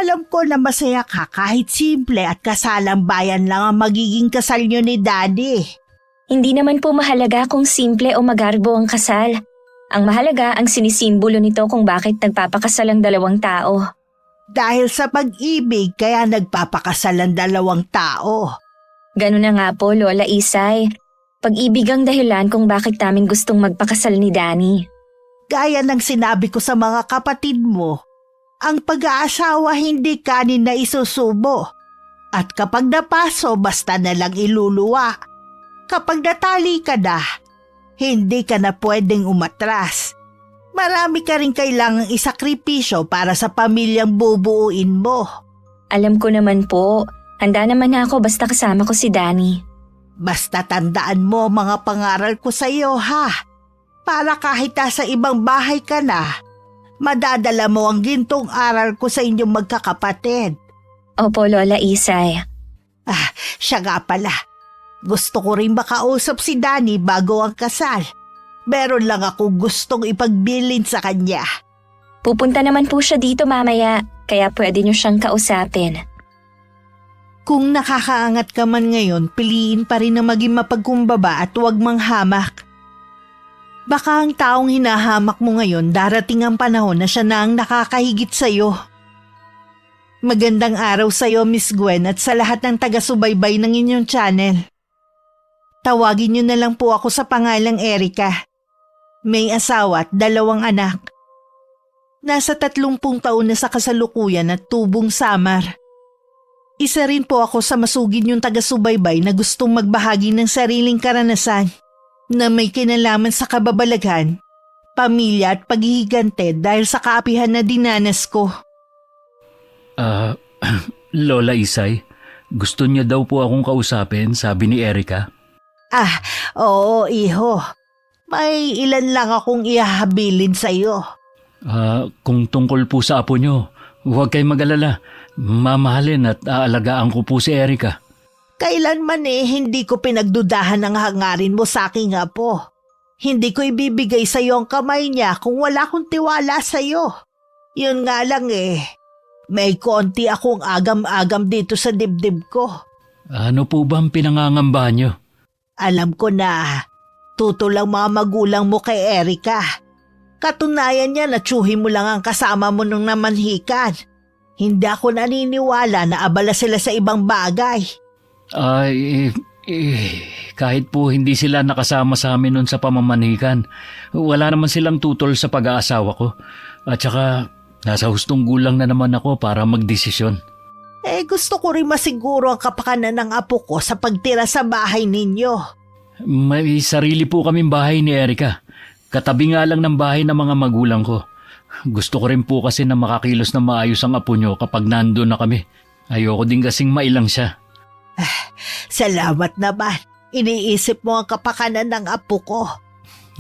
Alam ko na masaya ka kahit simple at kasalang bayan lang ang magiging kasal nyo ni Daddy. Hindi naman po mahalaga kung simple o magarbo ang kasal. Ang mahalaga ang sinisimbolo nito kung bakit nagpapakasal ang dalawang tao. Dahil sa pag-ibig kaya nagpapakasal ang dalawang tao. Ganun na nga po, Lola Isay. Pag-ibig ang dahilan kung bakit namin gustong magpakasal ni Danny. Gaya ng sinabi ko sa mga kapatid mo, ang pag-aasawa hindi kanin na isusubo. At kapag napaso, basta na lang iluluwa. Kapag natali ka na, hindi ka na pwedeng umatras. Marami ka rin kailangang isakripisyo para sa pamilyang bubuuin mo. Alam ko naman po, handa naman ako basta kasama ko si Danny. Basta tandaan mo mga pangaral ko sa iyo, ha? Para kahit sa ibang bahay ka na, madadala mo ang gintong aral ko sa inyong magkakapatid. Opo, Lola Isay. Siya nga pala. Gusto ko rin makausap si Danny bago ang kasal. Meron lang ako gustong ipagbilin sa kanya. Pupunta naman po siya dito mamaya, kaya pwede niyo siyang kausapin. Kung nakakaangat ka man ngayon, piliin pa rin na maging mapagkumbaba at huwag manghamak. Baka ang taong hinahamak mo ngayon darating ang panahon na siya na ang nakakahigit sa'yo. Magandang araw sa'yo, Miss Gwen, at sa lahat ng taga-subaybay ng inyong channel. Tawagin niyo na lang po ako sa pangalang Erica. May asawa at 2 anak. Nasa 30 taon na sa kasalukuyan at tubong samar. Isa rin po ako sa masugid yung taga-subaybay na gustong magbahagi ng sariling karanasan na may kinalaman sa kababalaghan, pamilya at paghihigante dahil sa kaapihan na dinanas ko. Lola Isay, gusto niya daw po akong kausapin, sabi ni Erica. Oo, iho. May ilan lang akong ihahabilin sa iyo. Kung tungkol po sa apo niyo, huwag kayong mag-alala. Mamahalin at aalagaan ko po si Erica. Kailanman hindi ko pinagdudahan ang hangarin mo sa aking apo. Hindi ko ibibigay sa iyo ang kamay niya kung wala akong tiwala sa iyo. Yun nga lang may konti akong agam-agam dito sa dibdib ko. Ano po ba ang pinangangambahan niyo? Alam ko na tutol ang mga magulang mo kay Erica. Katunayan niya na tsuhin mo lang ang kasama mo nung namanhikan. Hindi ako naniniwala na abala sila sa ibang bagay. Kahit po hindi sila nakasama sa amin nun sa pamamanhikan, wala naman silang tutol sa pag-aasawa ko. At saka, nasa hustong gulang na naman ako para magdesisyon. Gusto ko rin masiguro ang kapakanan ng apo ko sa pagtira sa bahay ninyo. May sarili po kaming bahay ni Erica. Katabi nga lang ng bahay ng mga magulang ko. Gusto ko rin po kasi na makakilos na maayos ang apo nyo kapag nandun na kami. Ayoko din kasing mailang siya. Salamat naman. Iniisip mo ang kapakanan ng apo ko.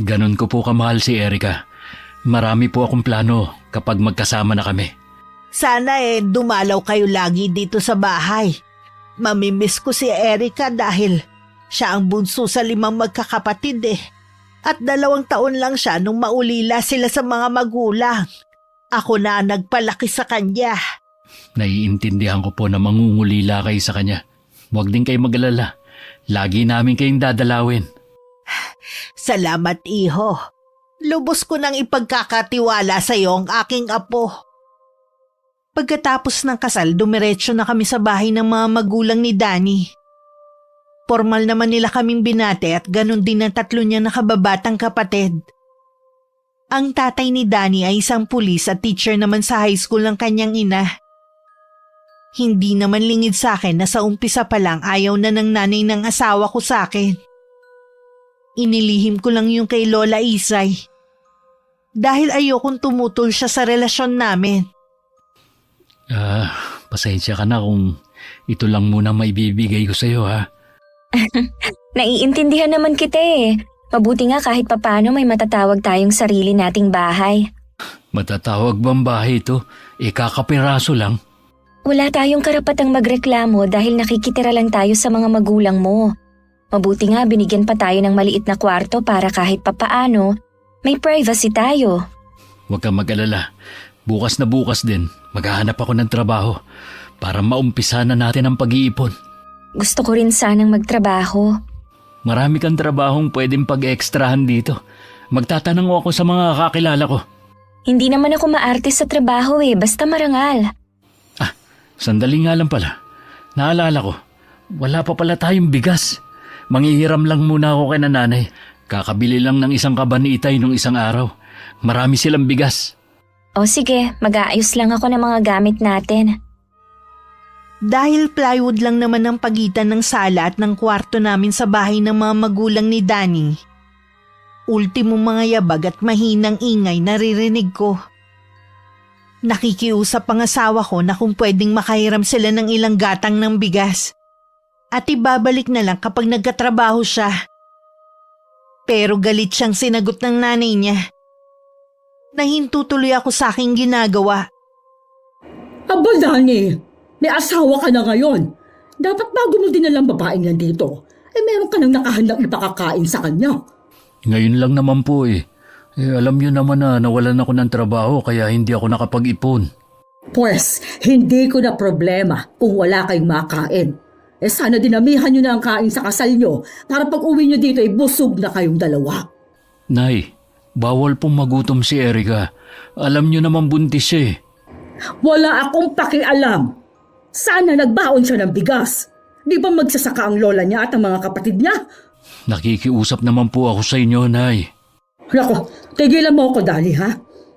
Ganon ko po kamahal si Erica. Marami po akong plano kapag magkasama na kami. Sana dumalaw kayo lagi dito sa bahay. Mamimiss ko si Erica dahil siya ang bunso sa 5 magkakapatid At 2 taon lang siya nung maulila sila sa mga magulang. Ako na nagpalaki sa kanya. Naiintindihan ko po na mangungulila kayo sa kanya. Huwag din kayo mag-alala. Lagi namin kayong dadalawin. Salamat, iho. Lubos ko nang ipagkakatiwala sa iyo ang aking apo. Pagkatapos ng kasal, dumiretso na kami sa bahay ng mga magulang ni Danny. Formal naman nila kaming binate at ganun din ang 3 niya nakababatang kapatid. Ang tatay ni Danny ay isang pulis at teacher naman sa high school ng kanyang ina. Hindi naman lingid sa akin na sa umpisa pa lang ayaw na ng nanay ng asawa ko sa akin. Inilihim ko lang yung kay Lola Isay. Dahil ayokong tumutol siya sa relasyon namin. Pasensya ka na kung ito lang muna maibibigay ko sa'yo, ha? Naiintindihan naman kita Mabuti nga kahit papano may matatawag tayong sarili nating bahay. Matatawag bang bahay ito? Kakapiraso lang. Wala tayong karapatang magreklamo dahil nakikitira lang tayo sa mga magulang mo. Mabuti nga binigyan pa tayo ng maliit na kwarto para kahit papaano, may privacy tayo. Huwag kang mag-alala. Bukas na bukas din, maghahanap ako ng trabaho para maumpisa na natin ang pag-iipon. Gusto ko rin sanang magtrabaho. Marami kang trabahong pwedeng pag-extrahan dito. Magtatanong ako sa mga kakilala ko. Hindi naman ako maarte sa trabaho basta marangal. Sandali nga lang pala. Naalala ko, wala pa pala tayong bigas. Manghihiram lang muna ako kay nanay. Kakabili lang ng isang kaban ni Itay nung isang araw. Marami silang bigas. O sige, mag-aayos lang ako ng mga gamit natin. Dahil plywood lang naman ang pagitan ng sala at ng kwarto namin sa bahay ng mga magulang ni Danny, ultimo mga yabag at mahinang ingay naririnig ko. Nakikiusap ang asawa ko na kung pwedeng makahiram sila ng ilang gatang ng bigas at ibabalik na lang kapag nagkatrabaho siya. Pero galit siyang sinagot ng nanay niya. Nahinto tuloy ako sa aking ginagawa. Aba, Danny, may asawa ka na ngayon. Dapat bago mo din nalang babaeng yan dito, meron ka nang nakahandang ipakakain sa kanya. Ngayon lang naman po alam niyo naman na nawalan ako ng trabaho kaya hindi ako nakapag-ipon. Pwes, hindi ko na problema kung wala kayong makain. Sana dinamihan nyo na ang kain sa kasal nyo para pag uwi nyo dito busog na kayong dalawa. Nay, bawal pong magutom si Erica. Alam niyo naman buntis siya Wala akong pakialam. Sana nagbaon siya ng bigas. Di ba magsasaka ang lola niya at ang mga kapatid niya? Nakikiusap naman po ako sa inyo, Nay. Nako, tigilan mo ako, Dali, ha?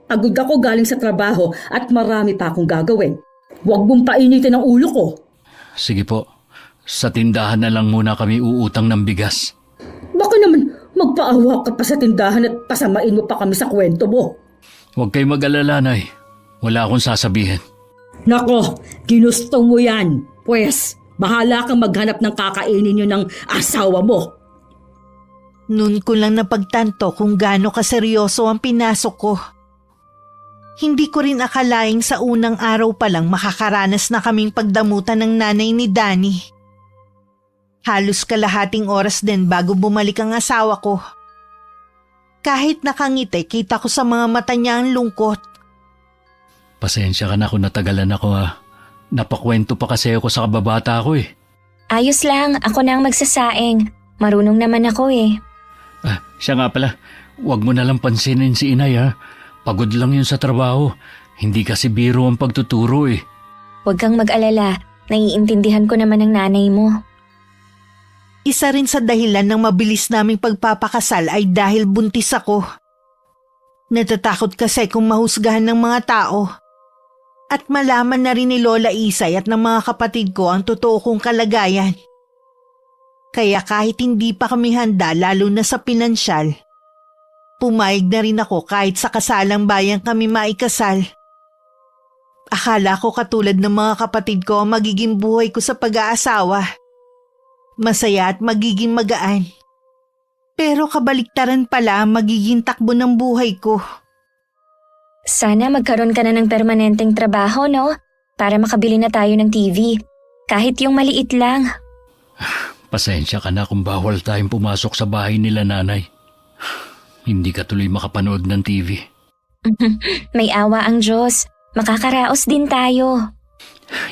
Pagod ako galing sa trabaho at marami pa akong gagawin. Huwag mong painitin ang ulo ko. Sige po, sa tindahan na lang muna kami uutang ng bigas. Baka naman magpaawa ka pa sa tindahan at pasamain mo pa kami sa kwento mo. Huwag kayo mag-alala, Nay. Wala akong sasabihin. Nako, ginusto mo yan. Pwes, bahala kang maghanap ng kakainin yun ng asawa mo. Noon ko lang napagtanto kung gaano kaseryoso ang pinasok ko. Hindi ko rin akalaing sa unang araw pa lang makakaranas na kaming pagdamutan ng nanay ni Danny. Halos kalahating oras din bago bumalik ang asawa ko. Kahit nakangiti, kita ko sa mga mata niya ang lungkot. Pasensya ka na kung natagalan ako Napakwento pa kasi ako sa kababata ko Ayos lang, ako na ang magsasaing. Marunong naman ako Siya nga pala, huwag mo nalang pansinin si inay Pagod lang yun sa trabaho. Hindi kasi biro ang pagtuturo Huwag kang mag-alala, naiintindihan ko naman ang nanay mo. Isa rin sa dahilan ng mabilis naming pagpapakasal ay dahil buntis ako. Natatakot kasi kung mahusgahan ng mga tao. At malaman na rin ni Lola Isay at ng mga kapatid ko ang totoo kong kalagayan. Kaya kahit hindi pa kami handa lalo na sa pinansyal, pumayag na rin ako kahit sa kasalang bayan kami maikasal. Akala ko katulad ng mga kapatid ko ang magiging buhay ko sa pag-aasawa. Masaya at magiging magaan. Pero kabaliktaran pala ang magiging takbo ng buhay ko. Sana magkaroon ka na ng permanenteng trabaho, no? Para makabili na tayo ng TV. Kahit yung maliit lang. Pasensya ka na kung bawal tayong pumasok sa bahay nila nanay. Hindi ka tuloy makapanood ng TV. May awa ang Diyos. Makakaraos din tayo.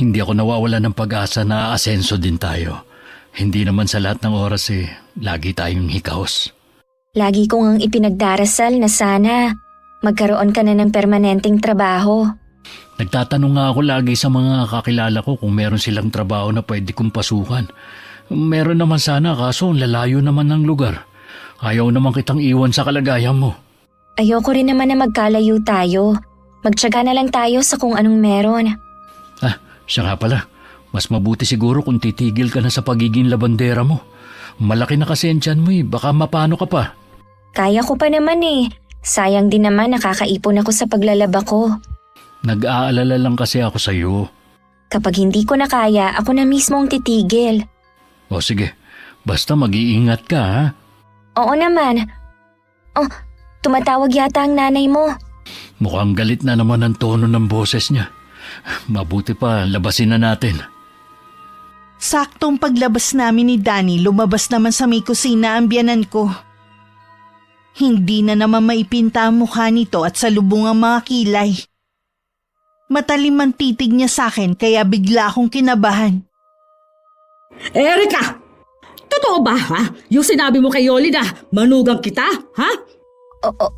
Hindi ako nawawala ng pag-asa na aasenso din tayo. Hindi naman sa lahat ng oras lagi tayong hikaos. Lagi ko ngang ipinagdarasal na sana magkaroon ka na ng permanenteng trabaho. Nagtatanong nga ako lagi sa mga kakilala ko kung meron silang trabaho na pwede kong pasukan. Meron naman sana kaso lalayo naman ng lugar. Ayaw naman kitang iwan sa kalagayan mo. Ayoko rin naman na magkalayo tayo. Magtiyaga na lang tayo sa kung anong meron. Siya nga pala. Mas mabuti siguro kung titigil ka na sa pagiging labandera mo. Malaki na kasi ang tiyan mo baka mapano ka pa. Kaya ko pa naman Sayang din naman nakakaipon ako sa paglalaba ko. Nag-aalala lang kasi ako sa iyo. Kapag hindi ko na kaya, ako na mismo ang titigil. O sige, basta mag-iingat ka Oo naman. Oh, tumatawag yata ang nanay mo. Mukhang galit na naman ang tono ng boses niya. Mabuti pa, labasin na natin. Saktong paglabas namin ni Danny, lumabas naman sa may kusina ang biyanan ko. Hindi na naman maipinta ang mukha nito at salubong ang mga kilay. Matalim ang titig niya sa akin kaya bigla akong kinabahan. Erika! Totoo ba, ha? Yung sinabi mo kay Yoli na manugang kita, ha?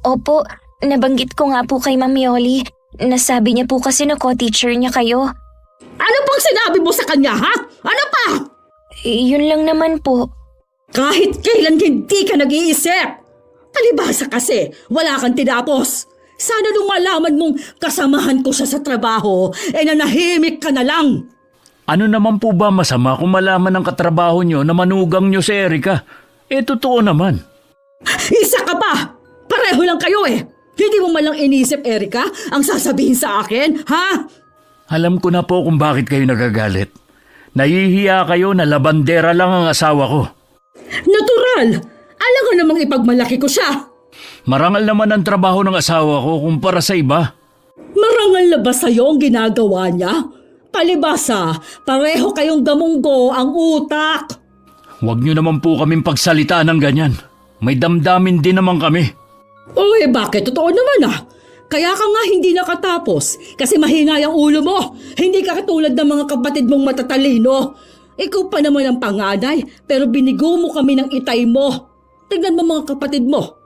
Opo, nabanggit ko nga po kay Ma'am Yoli. Nasabi niya po kasi na co-teacher niya kayo. Ano pang sinabi mo sa kanya, ha? Ano pa? Yun lang naman po. Kahit kailan hindi ka nag-iisip. Palibhasa kasi, wala kang tinapos. Sana nung malaman mong kasamahan ko siya sa trabaho, nanahimik ka na lang. Ano naman po ba masama kung malaman ng katrabaho nyo na manugang nyo si Erika? Totoo naman. Isa ka pa! Pareho lang kayo Hindi mo malang inisip, Erika, ang sasabihin sa akin, ha? Alam ko na po kung bakit kayo nagagalit. Nahihiya kayo na labandera lang ang asawa ko. Natural! Alam ko namang ipagmalaki ko siya. Marangal naman ang trabaho ng asawa ko kumpara sa iba. Marangal na ba sa'yo ang ginagawa niya? Palibasa, pareho kayong gamunggo ang utak. Huwag nyo naman po kaming pagsalitaan ng ganyan. May damdamin din naman kami. Bakit? Totoo naman Kaya ka nga hindi nakatapos kasi mahingay ang ulo mo. Hindi ka katulad ng mga kapatid mong matatalino. Ikaw pa naman ang panganay pero binigo mo kami ng itay mo. Tingnan mo mga kapatid mo.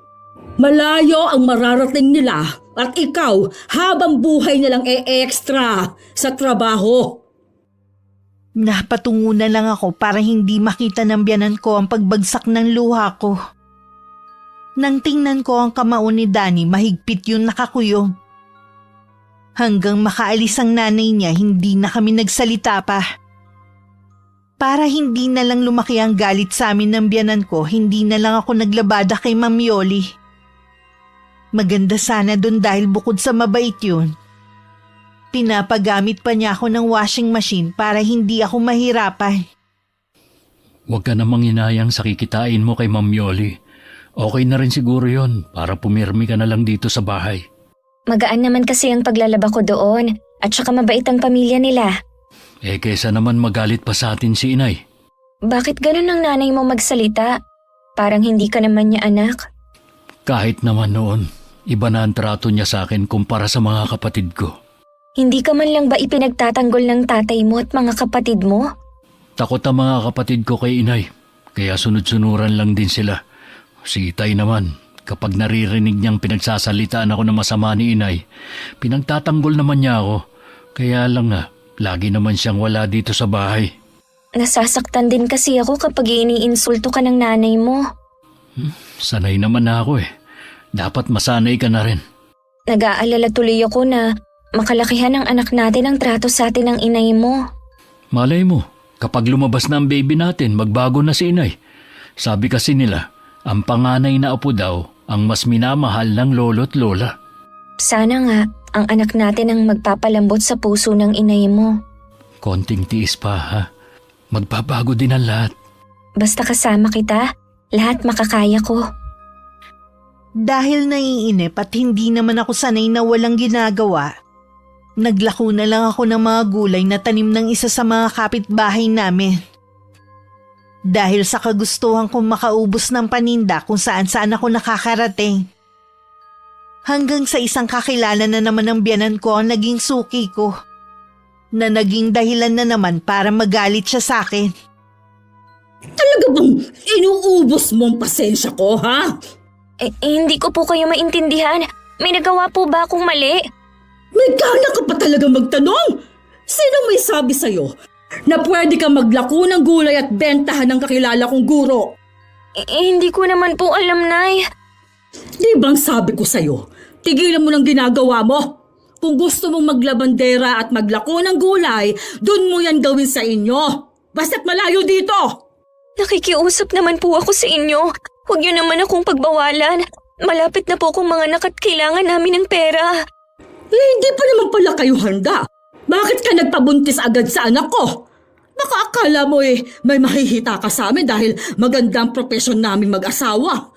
Malayo ang mararating nila at ikaw habang buhay na lang extra sa trabaho. Napatungo na lang ako para hindi makita ng biyanan ko ang pagbagsak ng luha ko. Nang tingnan ko ang kamao ni Danny, mahigpit yun nakakuyog. Hanggang makaalis ang nanay niya, hindi na kami nagsalita pa. Para hindi na lang lumaki ang galit sa amin ng biyanan ko, hindi na lang ako naglabada kay Ma'am Yoli. Maganda sana dun dahil bukod sa mabait yun, pinapagamit pa niya ako ng washing machine para hindi ako mahirapan. Huwag ka namang inayang sa kikitain mo kay Ma'am Yoli. Okay na rin siguro yon para pumirmi ka na lang dito sa bahay. Magaan naman kasi ang paglalaba ko doon at saka mabait ang pamilya nila. Kesa naman magalit pa sa atin si inay. Bakit ganun ang nanay mo magsalita? Parang hindi ka naman niya anak. Kahit naman noon, iba na ang trato niya sa akin kumpara sa mga kapatid ko. Hindi ka man lang ba ipinagtatanggol ng tatay mo at mga kapatid mo? Takot ang mga kapatid ko kay inay, kaya sunod-sunuran lang din sila. Si Itay naman, kapag naririnig niyang pinagsasalitaan ako ng masama ni inay, pinagtatanggol naman niya ako. Kaya lang lagi naman siyang wala dito sa bahay. Nasasaktan din kasi ako kapag iniinsulto ka ng nanay mo. Sanay naman na ako Dapat masanay ka na rin. Nag-aalala tuloy ako na makalakihan ng anak natin ang trato sa atin ng inay mo. Malay mo, kapag lumabas na ang baby natin, magbago na si inay. Sabi kasi nila, ang panganay na apo daw ang mas minamahal ng lolo't lola. Sana nga ang anak natin ang magpapalambot sa puso ng inay mo. Konting tiis pa Magbabago din ang lahat. Basta kasama kita, lahat makakaya ko. Dahil naiinip at hindi naman ako sanay na walang ginagawa, naglako na lang ako ng mga gulay na tanim ng isa sa mga kapitbahay namin. Dahil sa kagustuhan kong makaubos ng paninda kung saan-saan ako nakakarating. Hanggang sa isang kakilala na naman ng biyanan ko ang naging suki ko, na naging dahilan na naman para magalit siya sa akin. Talaga bang inuubos mo ang pasensya ko, ha? Hindi ko po kayo maintindihan. May nagawa po ba akong mali? May gana ka pa talaga magtanong? Sino may sabi sa'yo na pwede ka maglako ng gulay at bentahan ng kakilala kong guro? Hindi ko naman po alam, Nay. Di bang sabi ko sa'yo, tigilan mo ng ginagawa mo? Kung gusto mong maglabandera at maglako ng gulay, dun mo yan gawin sa inyo. Basta't malayo dito! Nakikiusap naman po ako sa inyo. Huwag niyo naman akong pagbawalan. Malapit na po akong mga anak at kailangan namin ng pera. Hindi pa naman pala kayo handa. Bakit ka nagpabuntis agad sa anak ko? Baka akala mo may mahihita ka sa amin dahil magandang propesyon namin mag-asawa.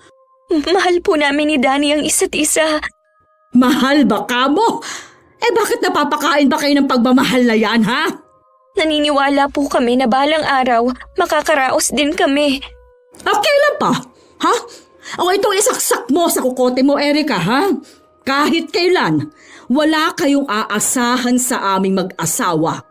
Mahal po namin ni Danny ang isa't isa. Mahal ba ka mo? Bakit napapakain ba kayo ng pagmamahal na yan, ha? Naniniwala po kami na balang araw makakaraos din kami. Kailan pa? Ha? O itong isaksak mo sa kukote mo, Erika, ha? Kahit kailan, Wala kayong aasahan sa aming mag-asawa.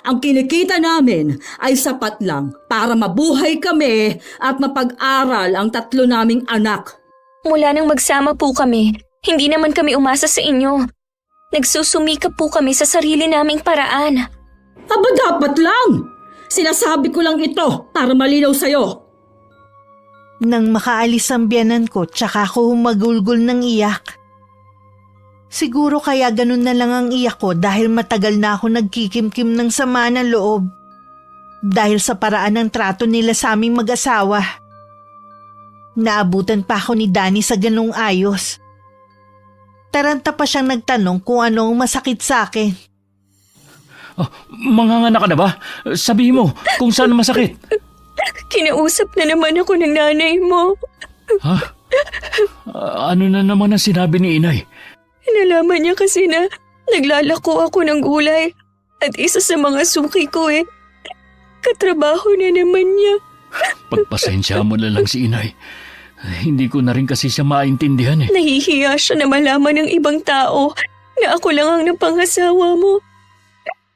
Ang kinikita namin ay sapat lang para mabuhay kami at mapag-aral ang 3 naming anak. Mula nang magsama po kami, hindi naman kami umasa sa inyo. Nagsusumikap po kami sa sarili naming paraan. Aba dapat lang! Sinasabi ko lang ito para malinaw sa'yo. Nang makaalis ang biyanan ko, tsaka ako humagulgol ng iyak. Siguro kaya ganun na lang ang iyak ko dahil matagal na ako nagkikimkim ng sama ng loob. Dahil sa paraan ng trato nila sa aming mag-asawa. Naabutan pa ako ni Danny sa ganung ayos. Taranta pa siyang nagtanong kung ano ang masakit sa akin. Manganganak ka na ba? Sabihin mo kung saan masakit. Kinausap na naman ako ng nanay mo. Ha? Ano na naman ang sinabi ni inay? Nalaman niya kasi na naglalako ako ng gulay at isa sa mga suki ko katrabaho na naman niya. Pagpasensya mo na lang si inay. Hindi ko na rin kasi siya maintindihan Nahihiya siya na malaman ng ibang tao na ako lang ang napangasawa mo.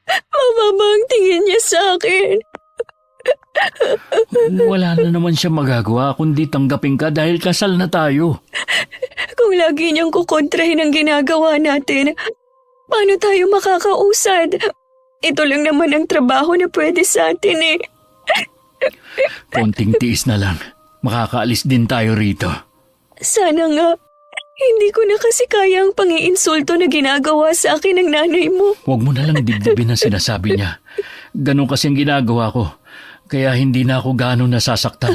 Mababa ang tingin niya sa akin. Wala na naman siya magagawa kundi tanggapin ka dahil kasal na tayo. Kung lagi niyang kukontrahin ang ginagawa natin, paano tayo makakausad? Ito lang naman ang trabaho na pwede sa atin Konting tiis na lang. Makakaalis din tayo rito. Sana nga. Hindi ko na kasi kaya ang pangiinsulto na ginagawa sa akin ng nanay mo. Huwag mo na lang dibdibin ang sinasabi niya. Ganon kasi ang ginagawa ko. Kaya hindi na ako gaano nasasaktan.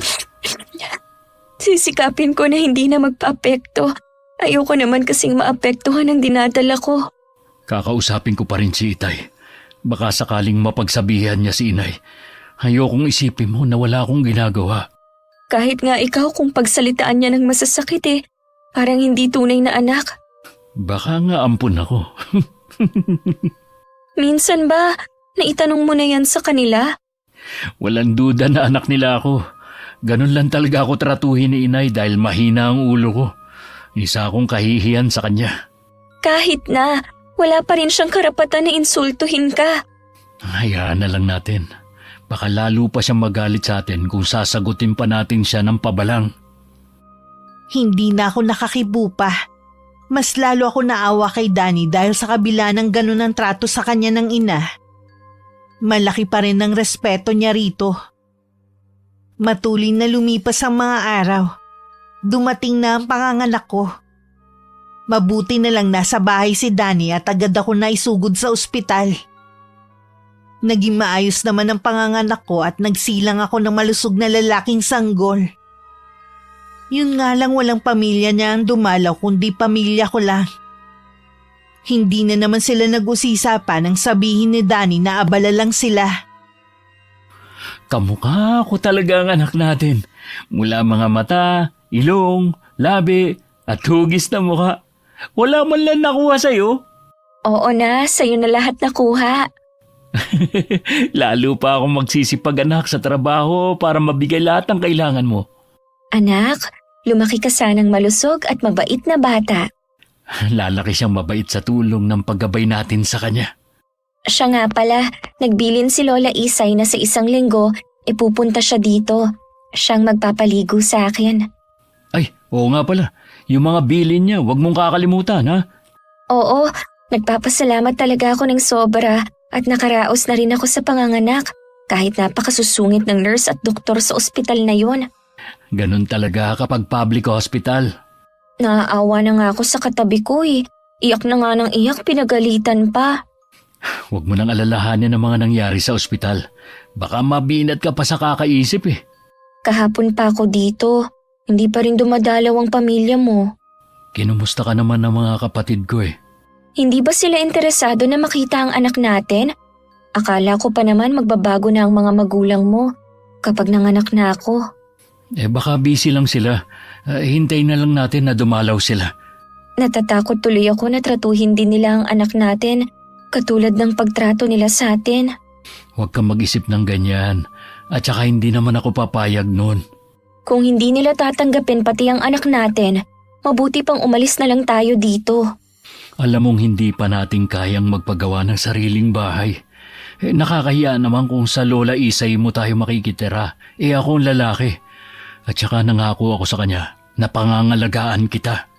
Sisikapin ko na hindi na magpa-apekto. Ayoko naman kasing maapektuhan ang dinadala ko. Kakausapin ko pa rin si Itay. Baka sakaling mapagsabihan niya si Inay. Ayokong isipin mo na wala akong ginagawa. Kahit nga ikaw kung pagsalitaan niya ng masasakit parang hindi tunay na anak. Baka nga ampun ako. Minsan ba, naitanong mo na yan sa kanila? Walang duda na anak nila ako. Ganun lang talaga ako tratuhin ni Inay dahil mahina ang ulo ko. Isa akong kahihiyan sa kanya. Kahit na, wala pa rin siyang karapatan na insultuhin ka. Hayaan na lang natin. Baka lalo pa siyang magalit sa atin kung sasagutin pa natin siya ng pabalang. Hindi na ako nakakibo pa. Mas lalo ako naawa kay Danny dahil sa kabila ng ganun ang trato sa kanya ng ina. Malaki pa rin ang respeto niya rito. Matulin na lumipas ang mga araw. Dumating na ang panganganak ko. Mabuti na lang nasa bahay si Danny at agad ako naisugod sa ospital. Naging maayos naman ang panganganak ko at nagsilang ako ng malusog na lalaking sanggol. Yun nga lang walang pamilya niya ang dumalaw kundi pamilya ko lang. Hindi na naman sila nag-usisa pa nang sabihin ni Danny na abala lang sila. Kamukha ko talaga ang anak natin. Mula mga mata, ilong, labi, at hugis na mukha. Wala man lang nakuha sa'yo. Oo na, sa'yo na lahat nakuha. Lalo pa akong magsisipag anak sa trabaho para mabigay lahat ng kailangan mo. Anak, lumaki ka sanang malusog at mabait na bata. Lalaki siyang mabait sa tulong ng paggabay natin sa kanya. Siya nga pala, nagbilin si Lola Isay na sa 1 linggo, pupunta siya dito. Siyang magpapaligo sa akin. Ay, oo nga pala. Yung mga bilin niya, huwag mong kakalimutan, ha? Oo, nagpapasalamat talaga ako ng sobra at nakaraos na rin ako sa panganganak kahit napakasusungit ng nurse at doktor sa ospital na yon. Ganun talaga kapag public hospital. Naaawa na nga ako sa katabi ko Iyak na nga ng iyak, pinagalitan pa. Huwag mo nang alalahanin ang mga nangyari sa ospital. Baka mabinat ka pa sa kakaisip Kahapon pa ako dito. Hindi pa rin dumadalaw ang pamilya mo. Kinumusta ka naman ng mga kapatid ko Hindi ba sila interesado na makita ang anak natin? Akala ko pa naman magbabago na ang mga magulang mo kapag nanganak na ako. Baka busy lang sila. Hintayin na lang natin na dumalaw sila. Natatakot tuloy ako na tratuhin din nila ang anak natin katulad ng pagtrato nila sa atin. Huwag kang mag-isip ng ganyan. At saka hindi naman ako papayag nun. Kung hindi nila tatanggapin pati ang anak natin, mabuti pang umalis na lang tayo dito. Alam mong hindi pa natin kayang magpagawa ng sariling bahay. Nakakahiya naman kung sa Lola Isay mo tayo makikitira. Ako ang lalaki. At saka nangako ako sa kanya na pangangalagaan kita.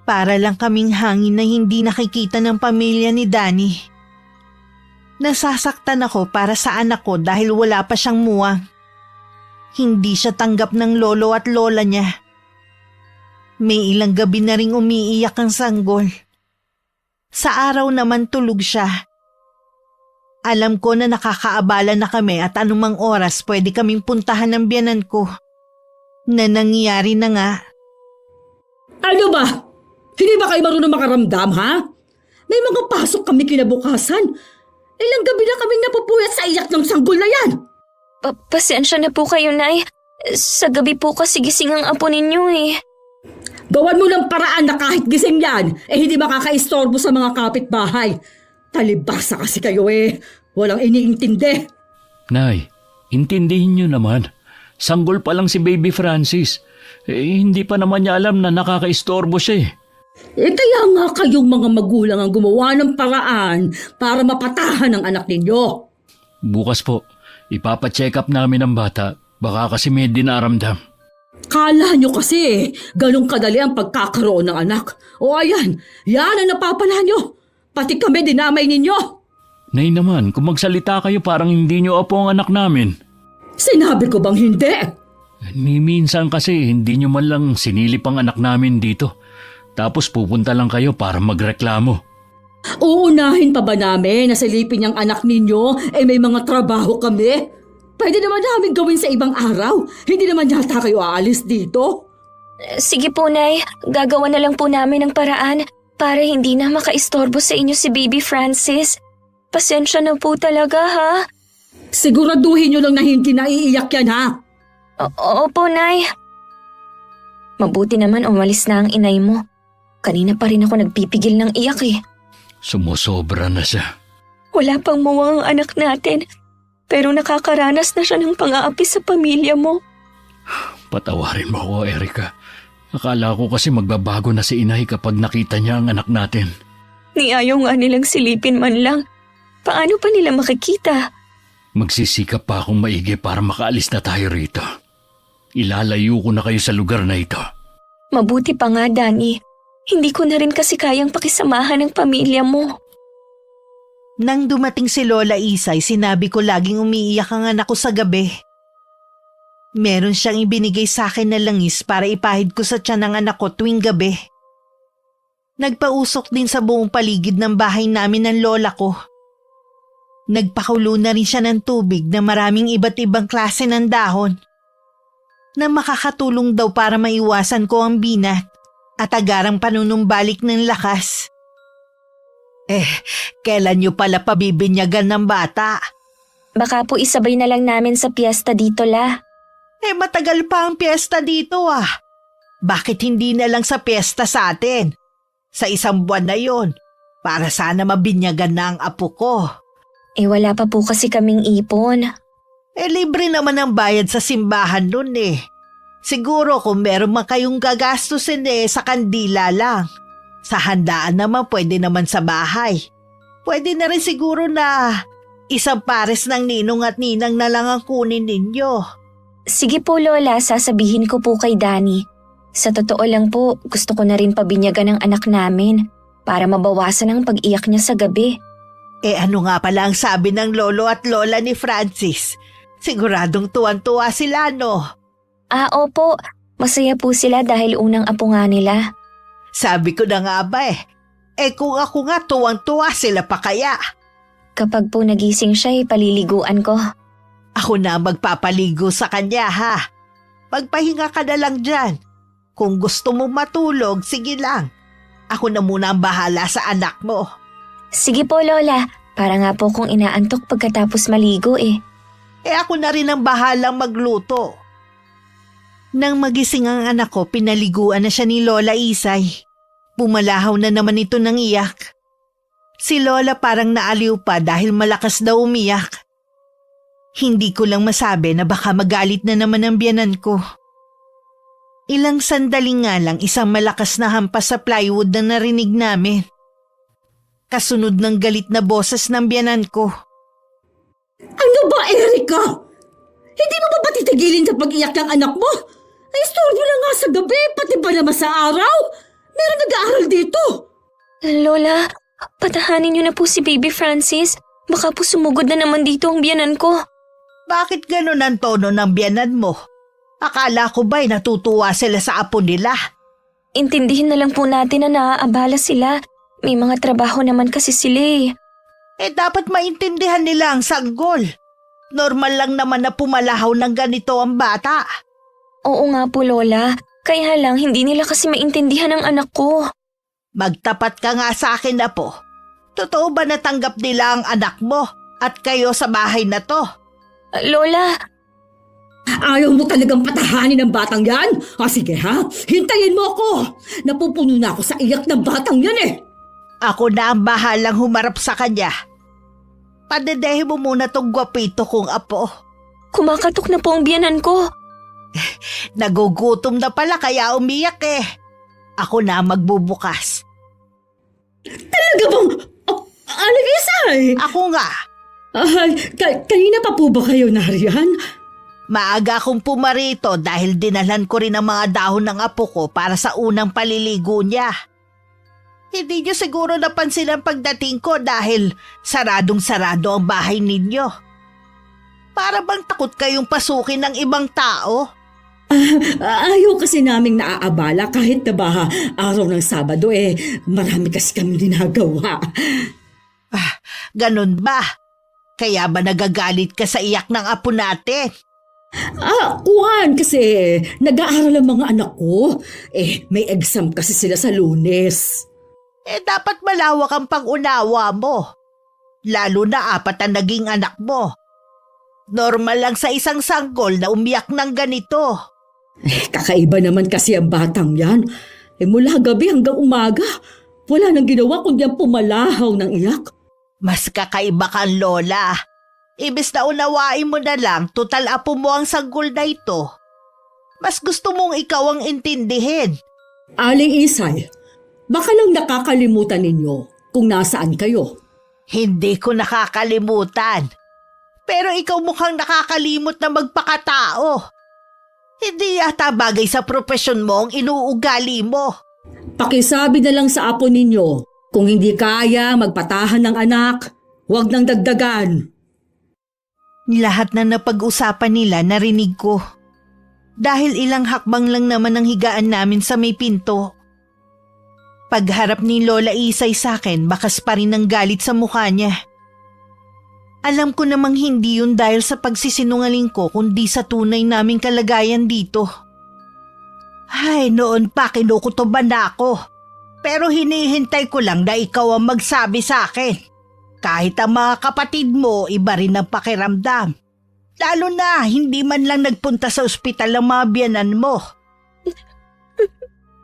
Para lang kaming hangin na hindi nakikita ng pamilya ni Danny. Nasasaktan ako para sa anak ko dahil wala pa siyang muwang. Hindi siya tanggap ng lolo at lola niya. May ilang gabi na ring umiiyak ang sanggol. Sa araw naman tulog siya. Alam ko na nakakaabala na kami at anumang oras pwede kaming puntahan ng biyanan ko. Na nangyari na nga. Ano ba? Hindi ba kayo marunong makaramdam, ha? May mga pasok kami kinabukasan. Ilang gabi na kaming napupuyat sa iyak ng sanggol na yan. Pasensya na po kayo, Nay. Sa gabi po kasi gising ang apo ninyo eh. Gawan mo ng paraan na kahit gising yan, hindi makakaistorbo sa mga kapitbahay. Talibasa kasi kayo eh. Walang iniintindi. Nay, intindihin niyo naman. Sanggol pa lang si Baby Francis. Hindi pa naman niya alam na nakakaistorbo siya eh. Kaya nga kayong mga magulang ang gumawa ng paraan para mapatahan ang anak ninyo. Bukas po, ipapacheck up namin ang bata. Baka kasi may dinaramdam. Kala nyo kasi ganun kadali ang pagkakaroon ng anak. O ayan, yan ang napapala nyo. Pati kami dinamay ninyo. Nay naman, kung magsalita kayo parang hindi niyo apo ang anak namin. Sinabi ko bang hindi? Minsan kasi hindi niyo man lang sinilip ang anak namin dito. Tapos pupunta lang kayo para magreklamo. Uunahin pa ba namin na silipin yung anak ninyo may mga trabaho kami? Pwede naman namin gawin sa ibang araw. Hindi naman yata kayo aalis dito. Sige po, Nay. Gagawa na lang po namin ng paraan para hindi na makaistorbo sa inyo si Baby Francis. Pasensya na po talaga, ha? Siguraduhin nyo lang na hindi naiiyak yan, ha? Opo, Nay. Mabuti naman umalis na ang inay mo. Kanina pa rin ako nagpipigil ng iyak eh. Sumusobra na siya. Wala pang muwang ang anak natin, pero nakakaranas na siya ng pang-aapi sa pamilya mo. Patawarin mo ako, Erica. Akala ko kasi magbabago na si inay kapag nakita niya ang anak natin. Ni ayaw nga nilang silipin man lang. Paano pa nila makikita? Magsisikap pa akong maigi para makaalis na tayo rito. Ilalayo ko na kayo sa lugar na ito. Mabuti pa nga, Danny. Hindi ko na rin kasi kayang pakisamahan ng pamilya mo. Nang dumating si Lola Isay, sinabi ko laging umiiyak ang anak ko sa gabi. Meron siyang ibinigay sa akin na langis para ipahid ko sa tiyan ng anak ko tuwing gabi. Nagpausok din sa buong paligid ng bahay namin ng lola ko. Nagpakulo na rin siya ng tubig na maraming iba't ibang klase ng dahon na makakatulong daw para maiwasan ko ang binat at agarang panunumbalik ng lakas. Kailan niyo pala pabibinyagan ng bata? Baka po isabay na lang namin sa piyesta dito, La. Matagal pa ang piyesta dito ah. Bakit hindi na lang sa piyesta sa atin? Sa isang buwan na yon, para sana mabinyagan na ang apo ko. Wala pa po kasi kaming ipon. Libre naman ang bayad sa simbahan nun eh. Siguro kung meron man kayong gagastusin sa kandila lang. Sa handaan naman pwede naman sa bahay. Pwede na rin siguro na isang pares ng ninong at ninang na lang ang kunin ninyo. Sige po, Lola, sasabihin ko po kay Danny. Sa totoo lang po, gusto ko na rin pabinyagan ng anak namin para mabawasan ang pag-iyak niya sa gabi. Ano nga pala ang sabi ng lolo at lola ni Francis? Siguradong tuwan-tuwa sila, no? Opo. Masaya po sila dahil unang apo nga nila. Sabi ko na nga ba kung ako nga tuwang-tuwa sila pa kaya. Kapag po nagising siya, paliliguan ko. Ako na magpapaligo sa kanya ha. Magpahinga ka na lang dyan. Kung gusto mo matulog, sige lang. Ako na muna ang bahala sa anak mo. Sige po, Lola. Para nga po kong inaantok pagkatapos maligo eh. Ako na rin ang bahalang magluto. Nang magising ang anak ko, pinaliguan na siya ni Lola Isay. Pumalahaw na naman ito ng iyak. Si Lola parang naaliw pa dahil malakas daw umiyak. Hindi ko lang masabi na baka magalit na naman ang biyanan ko. Ilang sandali nga lang isang malakas na hampas sa plywood na narinig namin. Kasunod ng galit na boses ng biyanan ko. Ano ba, Erika? Hindi mo ba patitigilin sa pag-iyak ng anak mo? Ay, istorbo na nga sa gabi, pati ba naman sa araw? Meron nag-aaral dito. Lola, patahanin niyo na po si Baby Francis. Baka po sumugod na naman dito ang biyanan ko. Bakit ganun ang tono ng biyanan mo? Akala ko ba'y natutuwa sila sa apo nila? Intindihin na lang po natin na naaabala sila. May mga trabaho naman kasi sila eh. Dapat maintindihan nila ang sanggol. Normal lang naman na pumalahaw ng ganito ang bata. Oo nga po, Lola. Kaya lang hindi nila kasi maintindihan ang anak ko. Magtapat ka nga sa akin, apo. Totoo ba natanggap nila ang anak mo at kayo sa bahay na to? Lola, Ayaw mo talagang patahanin ng batang yan? Sige ha, hintayin mo ako. Napupuno na ako sa iyak ng batang yan eh. Ako na ang bahalang humarap sa kanya. Padedehin mo muna tong gwapito kong apo. kumakatok na po ang biyanan ko. Nagugutom na pala kaya umiyak eh. Ako na magbubukas. Talaga bang... Aling Isay? Ako nga. Kanina pa po ba kayo nariyan? Maaga akong pumarito dahil dinalhan ko rin ang mga dahon ng apo ko para sa unang paliligo niya. Hindi niyo siguro napansin ang pagdating ko dahil saradong-sarado ang bahay ninyo. Para bang takot kayong pasukin ng ibang tao? Ayaw kasi naming naaabala kahit na ba araw ng Sabado marami kasi kami ginagawa. Ganun ba? Kaya ba nagagalit ka sa iyak ng apo natin? Kuhan kasi nag-aaral ang mga anak ko. May exam kasi sila sa Lunes. Dapat malawak ang pag-unawa mo. Lalo na 4 ang naging anak mo. Normal lang sa isang sanggol na umiyak ng ganito. Kakaiba naman kasi ang batang yan. Mula gabi hanggang umaga, wala nang ginawa kundi ang pumalahaw ng iyak. Mas kakaiba kang lola. Ibis na unawain mo na lang, tutal apo mo ang sanggol na ito. Mas gusto mong ikaw ang intindihin. Aling Isay, baka lang nakakalimutan ninyo kung nasaan kayo. Hindi ko nakakalimutan. Pero ikaw mukhang nakakalimot na magpakatao. Hindi yata bagay sa propesyon mo ang inuugali mo. Pakisabi na lang sa apo ninyo, kung hindi kaya magpatahan ng anak, huwag nang dagdagan. Lahat na napag-usapan nila narinig ko. Dahil ilang hakbang lang naman ang higaan namin sa may pinto. Pagharap ni Lola Isay sa akin, bakas pa rin ang galit sa mukha niya. Alam ko namang hindi yun dahil sa pagsisinungaling ko kundi sa tunay naming kalagayan dito. Ay, noon pa kinukutoban na ako. Pero hinihintay ko lang na ikaw ang magsabi sa akin. Kahit ang mga kapatid mo, iba rin ang pakiramdam. Lalo na, hindi man lang nagpunta sa ospital ang mga biyanan mo.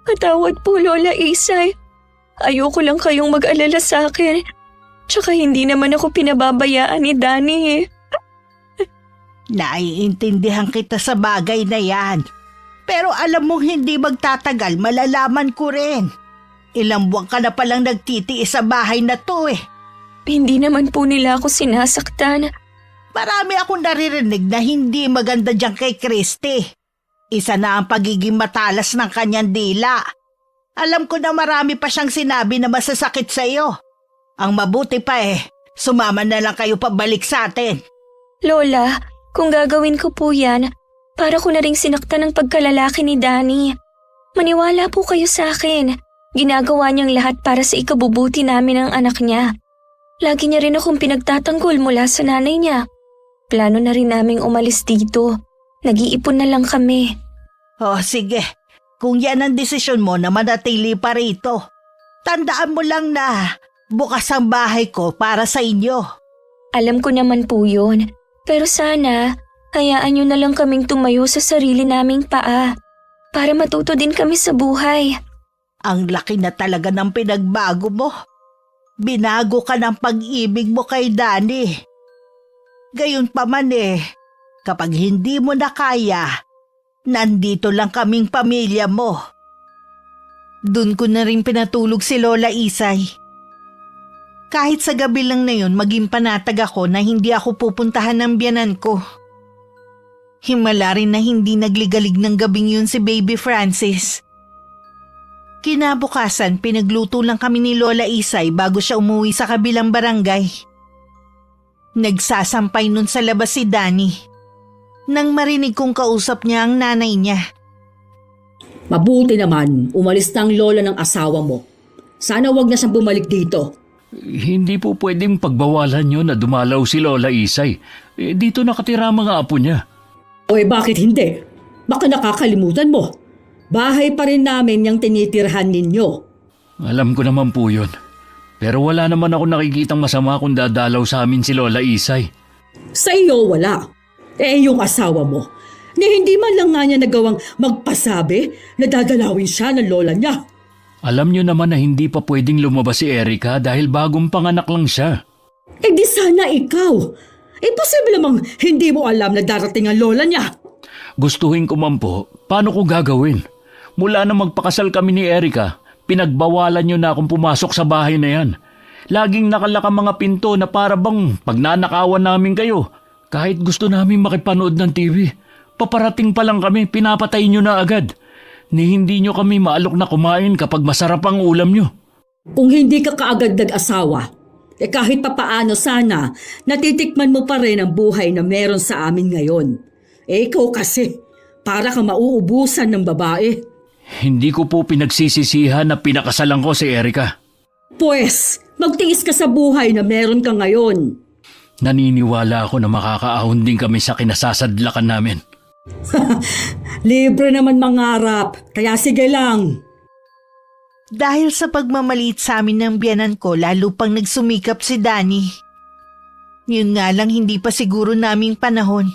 Patawad po, Lola Isay. Ayoko lang kayong mag-alala sa akin. Tsaka hindi naman ako pinababayaan ni Danny eh. Naiintindihan kita sa bagay na yan. Pero alam mong hindi magtatagal, malalaman ko rin. Ilang buwan ka na palang nagtitiis sa bahay na to eh. Hindi naman po nila ako sinasaktan. Marami akong naririnig na hindi maganda dyan kay Christy. Isa na ang pagiging matalas ng kanyang dila. Alam ko na marami pa siyang sinabi na masasakit sa iyo. Ang mabuti pa sumama na lang kayo pabalik sa atin. Lola, kung gagawin ko po yan, para ko na ring sinaktan ng pagkalalaki ni Danny. Maniwala po kayo sa akin. Ginagawa niyang lahat para sa ikabubuti namin ng anak niya. Lagi niya rin akong pinagtatanggol mula sa nanay niya. Plano na rin naming umalis dito. Nag-iipon na lang kami. Sige. Kung yan ang desisyon mo na manatili pa rito, tandaan mo lang na bukas ang bahay ko para sa inyo. Alam ko naman po yun. Pero sana, hayaan niyo na lang kaming tumayo sa sarili naming paa. Para matuto din kami sa buhay. Ang laki na talaga ng pinagbago mo. Binago ka ng pag-ibig mo kay Danny. Gayon pa man kapag hindi mo na kaya, Nandito lang kaming pamilya mo. Doon ko na rin pinatulog si Lola Isay. Kahit sa gabi lang na yun, maging panatag ako na hindi ako pupuntahan ng biyanan ko. Himala rin na hindi nagligalig ng gabing yun si Baby Francis. Kinabukasan, pinagluto lang kami ni Lola Isay bago siya umuwi sa kabilang barangay. Nagsasampay nun sa labas si Danny. Nang marinig kong kausap niya ang nanay niya. Mabuti naman, umalis na ang lola ng asawa mo. Sana wag na siyang bumalik dito. Hindi po pwedeng pagbawalan nyo na dumalaw si Lola Isay. Dito nakatira ang mga apo niya. O bakit hindi? Baka nakakalimutan mo. Bahay pa rin namin yung tinitirhan ninyo. Alam ko naman po yun. Pero wala naman ako nakikitang masama kung dadalaw sa amin si Lola Isay. Sa iyo wala. Yung asawa mo, na hindi man lang nga niya nagawang magpasabi na dadalawin siya ng lola niya. Alam nyo naman na hindi pa pwedeng lumabas si Erica dahil bagong panganak lang siya. Di sana ikaw. Posible namang hindi mo alam na darating ang lola niya. Gustuhin ko man po, paano ko gagawin? Mula na magpakasal kami ni Erica, pinagbawalan nyo na akong pumasok sa bahay na yan. Laging nakalaka mga pinto na para bang pagnanakawan namin kayo. Kahit gusto namin makipanood ng TV, paparating pa lang kami, pinapatay nyo na agad. Ni hindi nyo kami maalok na kumain kapag masarap ang ulam nyo. Kung hindi ka kaagad nag-asawa, kahit papaano sana, natitikman mo pa rin ang buhay na meron sa amin ngayon. Ikaw kasi, para ka mauubusan ng babae. Hindi ko po pinagsisisihan na pinakasalan ko si Erica. Pues, magtiis ka sa buhay na meron ka ngayon. Naniniwala ako na makakaahon din kami sa kinasasadlakan namin. Libre naman mangarap, kaya sige lang. Dahil sa pagmamaliit sa amin ng biyanan ko, lalo pang nagsumikap si Danny. Yun nga lang hindi pa siguro naming panahon.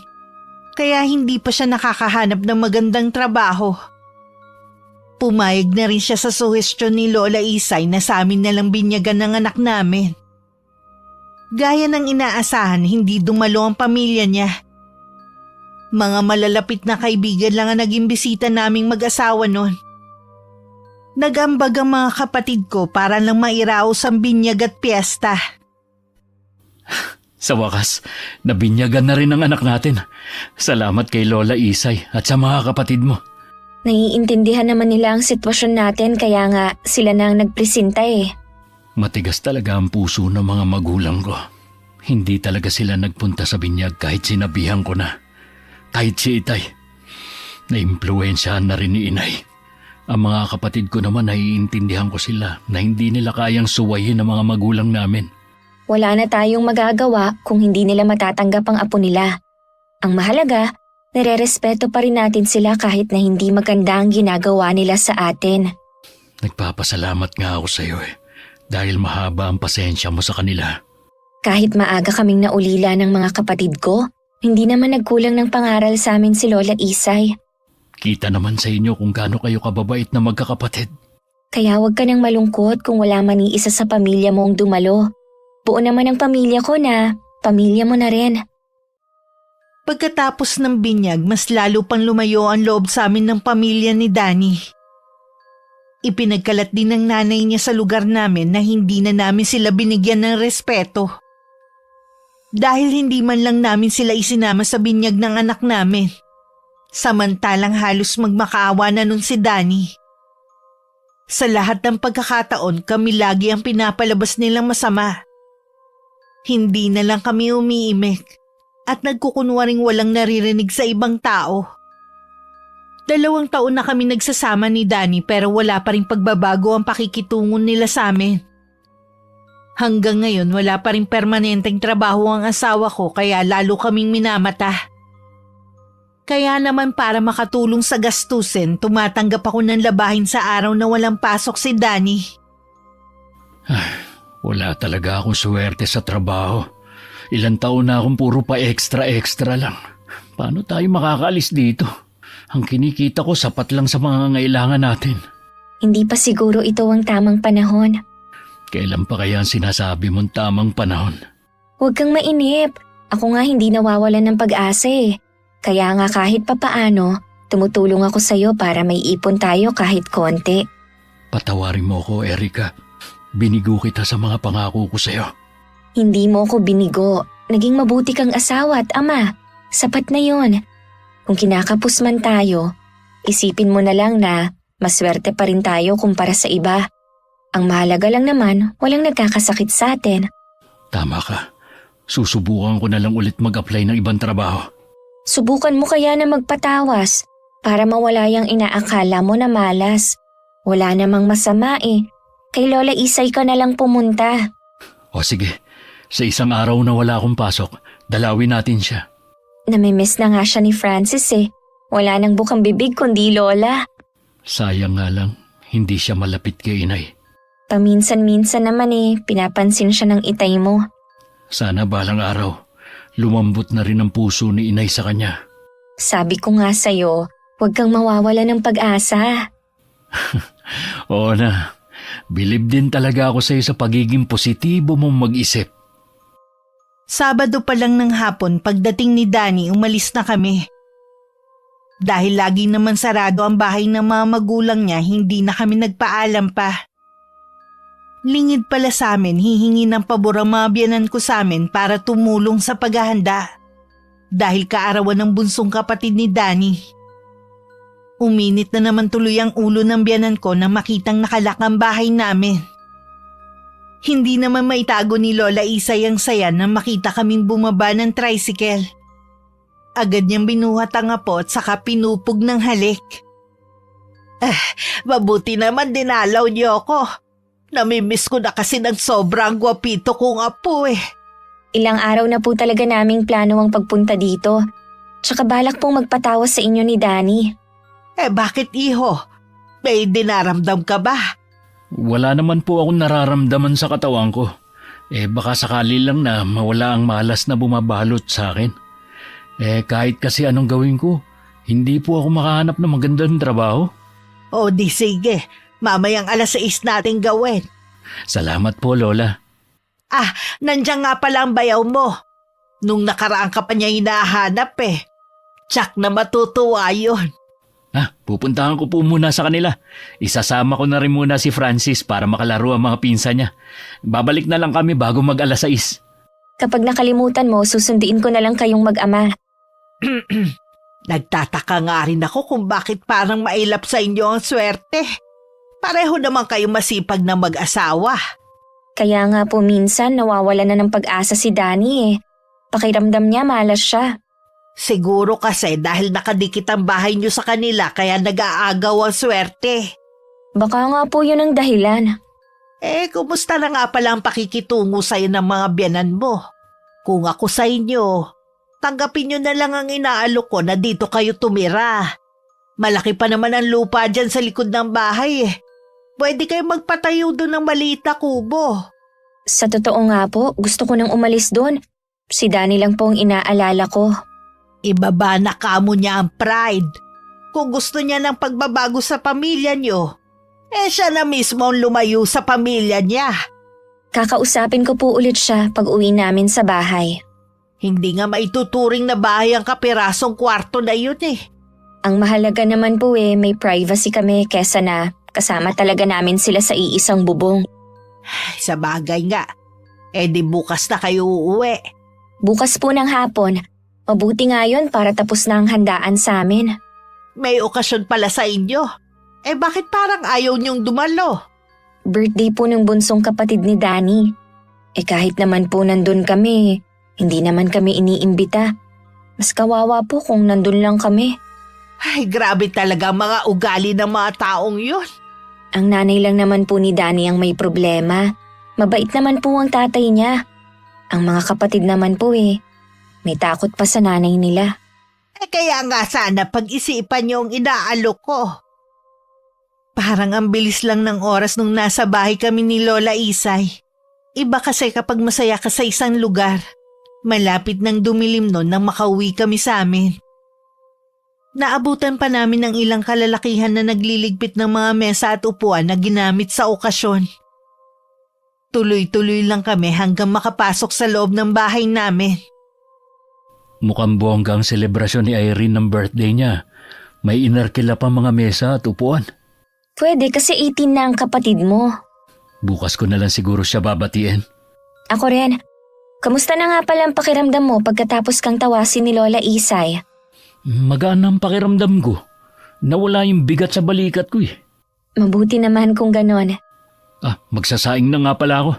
Kaya hindi pa siya nakakahanap ng magandang trabaho. Pumayag na rin siya sa suhestyon ni Lola Isay na sa amin na lang binyagan ng anak namin. Gaya ng inaasahan, hindi dumalo ang pamilya niya. Mga malalapit na kaibigan lang ang naging bisita naming mag-asawa noon. Nagambag ang mga kapatid ko para lang mairaos ang binyag at piyesta. Sa wakas, nabinyagan na rin ang anak natin. Salamat kay Lola Isay at sa mga kapatid mo. Naiintindihan naman nila ang sitwasyon natin kaya nga sila na ang nagpresenta eh. Matigas talaga ang puso ng mga magulang ko. Hindi talaga sila nagpunta sa binyag kahit sinabihan ko na. Kahit si Itay. Naimpluwensyahan na rin ni Inay. Ang mga kapatid ko naman naiintindihan ko sila na hindi nila kayang suwayin ang mga magulang namin. Wala na tayong magagawa kung hindi nila matatanggap ang apo nila. Ang mahalaga, nire-respeto pa rin natin sila kahit na hindi maganda ang ginagawa nila sa atin. Nagpapasalamat nga ako sa iyo dahil mahaba ang pasensya mo sa kanila. Kahit maaga kaming naulila ng mga kapatid ko, hindi naman nagkulang ng pangaral sa amin si Lola Isay. Kita naman sa inyo kung gaano kayo kababait na magkakapatid. Kaya huwag ka nang malungkot kung wala man iisa sa pamilya mo ang dumalo. Buo naman ang pamilya ko na pamilya mo na rin. Pagkatapos ng binyag, mas lalo pang lumayo ang loob sa amin ng pamilya ni Danny. Ipinagkalat din ng nanay niya sa lugar namin na hindi na namin sila binigyan ng respeto. Dahil hindi man lang namin sila isinama sa binyag ng anak namin. Samantalang halos magmakaawa na nun si Danny. Sa lahat ng pagkakataon, kami lagi ang pinapalabas nilang masama. Hindi na lang kami umiimik at nagkukunwaring walang naririnig sa ibang tao. 2 taon na kami nagsasama ni Danny pero wala pa rin pagbabago ang pakikitungo nila sa amin. Hanggang ngayon wala pa rin permanenteng trabaho ang asawa ko kaya lalo kaming minamata. Kaya naman para makatulong sa gastusin, tumatanggap ako ng labahin sa araw na walang pasok si Danny. Wala talaga akong swerte sa trabaho. Ilang taon na akong puro pa extra lang. Paano tayo makakaalis dito? Ang kinikita ko sapat lang sa mga ngailangan natin. Hindi pa siguro ito ang tamang panahon. Kailan pa kaya ang sinasabi mong tamang panahon? Huwag kang mainip. Ako nga hindi nawawalan ng pag-asa eh. Kaya nga kahit papaano, Tumutulong ako sa'yo para may ipon tayo kahit konti. Patawarin mo ko, Erika. Binigo kita sa mga pangako ko sa'yo. Hindi mo ako binigo. Naging mabuti kang asawa at ama. Sapat na yon. Kung kinakapos man tayo, isipin mo na lang na maswerte pa rin tayo kumpara sa iba. Ang mahalaga lang naman, walang nagkakasakit sa atin. Tama ka. Susubukan ko na lang ulit mag-apply ng ibang trabaho. Subukan mo kaya na magpatawas para mawala yung inaakala mo na malas. Wala namang masama eh. Kay Lola Isay ka na lang pumunta. O sige, sa isang araw na wala akong pasok, dalawin natin siya. Namimiss na nga siya ni Francis eh. Wala nang bukang bibig kundi Lola. Sayang nga lang, hindi siya malapit kay inay. Paminsan-minsan naman eh, pinapansin siya ng itay mo. Sana balang araw, lumambot na rin ang puso ni inay sa kanya. Sabi ko nga sa'yo, huwag kang mawawala ng pag-asa. Oo na, bilib din talaga ako sa'yo sa pagiging positibo mong mag-isip. Sabado pa lang ng hapon pagdating ni Danny umalis na kami. Dahil lagi naman sarado ang bahay ng mga magulang niya, hindi na kami nagpaalam pa. Lingid pala sa amin, hihingi ng pabor ang mga biyanan ko sa amin para tumulong sa paghahanda. Dahil kaarawan ng bunsong kapatid ni Danny. Uminit na naman tuloy ang ulo ng biyanan ko na makitang nakalak ang bahay namin. Hindi naman maitago ni Lola Isay ang saya na makita kaming bumaba ng tricycle. Agad niyang binuhat ang apo at saka pinupog ng halik. Mabuti naman dinalaw niyo ako. Namimiss ko na kasi ng sobrang gwapito kong apo eh. Ilang araw na po talaga naming plano ang pagpunta dito. Tsaka balak pong magpatawas sa inyo ni Danny. Bakit iho? May dinaramdam ka ba? Wala naman po akong nararamdaman sa katawan ko. Baka sakali lang na mawala ang malas na bumabalot sa akin. Kahit kasi anong gawin ko, hindi po ako makahanap ng magandang trabaho. O di sige, mamayang 6:00 natin gawin. Salamat po, Lola. Nandiyan nga pala ang bayaw mo. Nung nakaraan ka pa niya hinahanap eh. Tsak na matutuwa yun. Pupuntahan ko po muna sa kanila. Isasama ko na rin muna si Francis para makalaro ang mga pinsa niya. Babalik na lang kami bago mag 6:00. Kapag nakalimutan mo, susunduin ko na lang kayong mag-ama. Nagtataka nga rin ako kung bakit parang mailap sa inyo ang swerte. Pareho naman kayo masipag na mag-asawa. Kaya nga po minsan nawawala na ng pag-asa si Danny eh. Pakiramdam niya malas siya. Siguro kasi dahil nakadikit ang bahay niyo sa kanila kaya nag-aagaw ang swerte. Baka nga po yun ang dahilan. Kumusta na nga pala ang pakikitungo sa'yo ng mga biyanan mo? Kung ako sa inyo, tanggapin niyo na lang ang inaalok ko na dito kayo tumira. Malaki pa naman ang lupa dyan sa likod ng bahay eh. Pwede kayo magpatayo doon ng maliit na kubo. Sa totoo nga po, gusto ko nang umalis doon. Si Danny lang po ang inaalala ko. Ibaba na kamo niya ang pride. Kung gusto niya ng pagbabago sa pamilya niyo, siya na mismo ang lumayo sa pamilya niya. Kakausapin ko po ulit siya pag uwi namin sa bahay. Hindi nga maituturing na bahay ang kapirasong kwarto na yun eh. Ang mahalaga naman po may privacy kami kesa na kasama talaga namin sila sa iisang bubong. Sa bagay nga, di bukas na kayo uuwi. Bukas po ng hapon. Mabuti nga yun para tapos na ang handaan sa amin. May okasyon pala sa inyo. Bakit parang ayaw niyong dumalo? Birthday po ng bunsong kapatid ni Danny. Kahit naman po nandun kami, hindi naman kami iniimbita. Mas kawawa po kung nandun lang kami. Grabe talaga ang mga ugali ng mga taong yun. Ang nanay lang naman po ni Danny ang may problema. Mabait naman po ang tatay niya. Ang mga kapatid naman po may takot pa sa nanay nila. Kaya nga sana pag-isipan niyo ang inaalok ko. Parang ang bilis lang ng oras nung nasa bahay kami ni Lola Isay. Iba kasi kapag masaya ka sa isang lugar. Malapit nang dumilim nun nang makauwi kami sa amin. Naabutan pa namin ng ilang kalalakihan na nagliligpit ng mga mesa at upuan na ginamit sa okasyon. Tuloy-tuloy lang kami hanggang makapasok sa loob ng bahay namin. Mukhang bongga ang selebrasyon ni Irene ng birthday niya. May inarkila pa mga mesa at upuan. Pwede kasi 18 na ang kapatid mo. Bukas ko na lang siguro siya babatiin. Ako rin. Kamusta na nga pala ang pakiramdam mo pagkatapos kang tawasin ni Lola Isay? Magaan ang pakiramdam ko. Nawala yung bigat sa balikat ko eh. Mabuti naman kung ganon. Magsasaing na nga pala ako.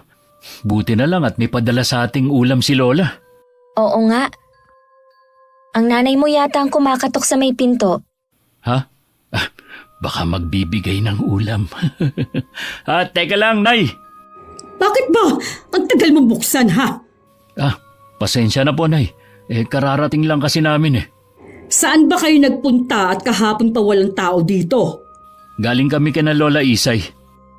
Buti na lang at may padala sa ating ulam si Lola. Oo nga. Ang nanay mo yata ang kumakatok sa may pinto. Ha? Baka magbibigay ng ulam. Teka lang, Nay. Bakit ba? Ang tagal mong buksan, ha? Pasensya na po, Nay. Kararating lang kasi namin eh. Saan ba kayo nagpunta at kahapon pa walang tao dito? Galing kami kina Lola Isay.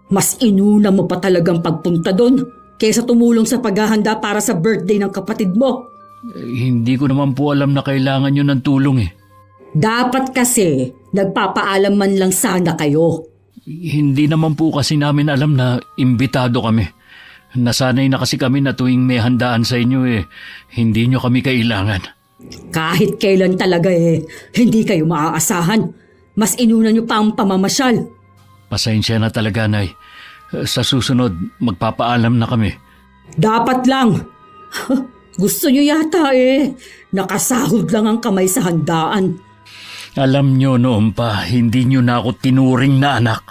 Mas inuna mo pa talagang pagpunta doon kaysa tumulong sa paghahanda para sa birthday ng kapatid mo. Hindi ko naman po alam na kailangan nyo ng tulong eh. Dapat kasi nagpapaalam man lang sana kayo. Hindi naman po kasi namin alam na imbitado kami. Nasanay na kasi kami na tuwing may handaan sa inyo hindi nyo kami kailangan. Kahit kailan talaga hindi kayo maaasahan. Mas inuna nyo pa ang pamamasyal. Pasensya na talaga, Nay. Sa susunod, magpapaalam na kami. Dapat lang. Gusto nyo yata nakasahod lang ang kamay sa handaan. Alam nyo noon pa, hindi nyo na ako tinuring na anak.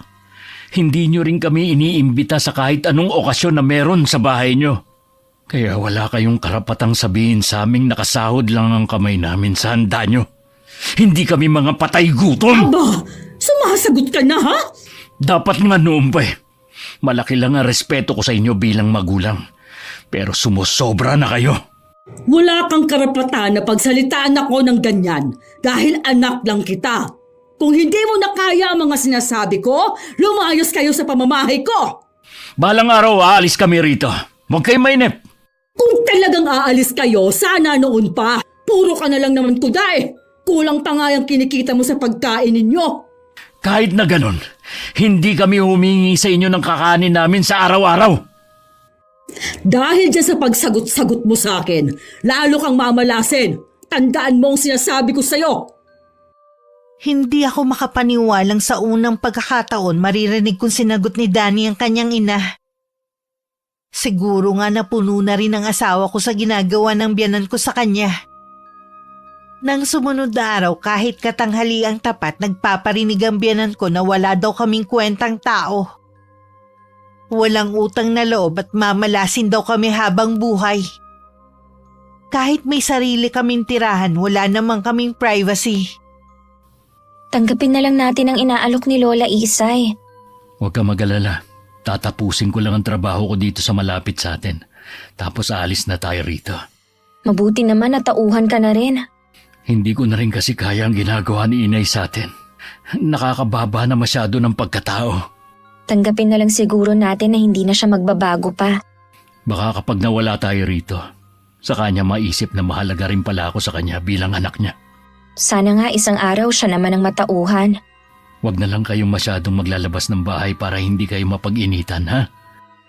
Hindi nyo rin kami iniimbita sa kahit anong okasyon na meron sa bahay nyo. Kaya wala kayong karapatang sabihin sa aming nakasahod lang ang kamay namin sa handa nyo. Hindi kami mga patay gutom! Aba, sumasagot ka na ha? Dapat nga noon pa Malaki lang ang respeto ko sa inyo bilang magulang. Pero sumusobra na kayo. Wala kang karapatan na pagsalitaan ako ng ganyan dahil anak lang kita. Kung hindi mo na kaya ang mga sinasabi ko, lumayos kayo sa pamamahay ko. Balang araw aalis kami rito. Huwag kayo mainip. Kung talagang aalis kayo, sana noon pa. Puro ka na lang naman kuda Kulang pa nga yung kinikita mo sa pagkain ninyo. Kahit na ganun, hindi kami humingi sa inyo ng kakanin namin sa araw-araw. Dahil dyan sa pagsagot-sagot mo sa akin, lalo kang mamalasin. Tandaan mo ang sinasabi ko sa'yo. Hindi ako makapaniwalang sa unang pagkakataon maririnig kong sinagot ni Danny ang kanyang ina. Siguro nga napuno na rin ang asawa ko sa ginagawa ng biyanan ko sa kanya. Nang sumunod na araw kahit katanghaliang tapat nagpaparinig ang biyanan ko na wala daw kaming kwentang tao. Walang utang na loob at mamalasin daw kami habang buhay. Kahit may sarili kaming tirahan, wala namang kaming privacy. Tanggapin na lang natin ang inaalok ni Lola Isay. Huwag ka mag-alala. Tatapusin ko lang ang trabaho ko dito sa malapit sa atin. Tapos aalis na tayo rito. Mabuti naman na tauhan ka na rin. Hindi ko na rin kasi kaya ang ginagawa ni Inay sa atin. Nakakababa na masyado ng pagkatao. Tanggapin na lang siguro natin na hindi na siya magbabago pa. Baka kapag nawala tayo rito, sa kanya maisip na mahalaga rin pala ako sa kanya bilang anak niya. Sana nga isang araw siya naman ang matauhan. Huwag na lang kayong masyadong maglalabas ng bahay para hindi kayo mapag-initan, ha?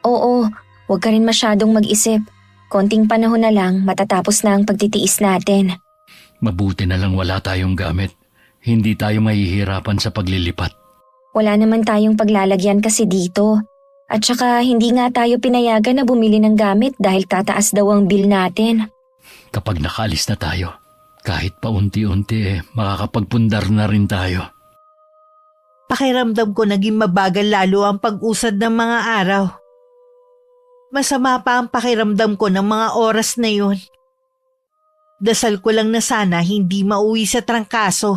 Oo, huwag ka rin masyadong mag-isip. Konting panahon na lang matatapos na ang pagtitiis natin. Mabuti na lang wala tayong gamit. Hindi tayo mahihirapan sa paglilipat. Wala naman tayong paglalagyan kasi dito. At saka hindi nga tayo pinayagan na bumili ng gamit dahil tataas daw ang bill natin. Kapag nakaalis na tayo, kahit paunti-unti makakapagpundar na rin tayo. Pakiramdam ko naging mabagal lalo ang pag-usad ng mga araw. Masama pa ang pakiramdam ko ng mga oras na yun. Dasal ko lang na sana hindi mauwi sa trangkaso.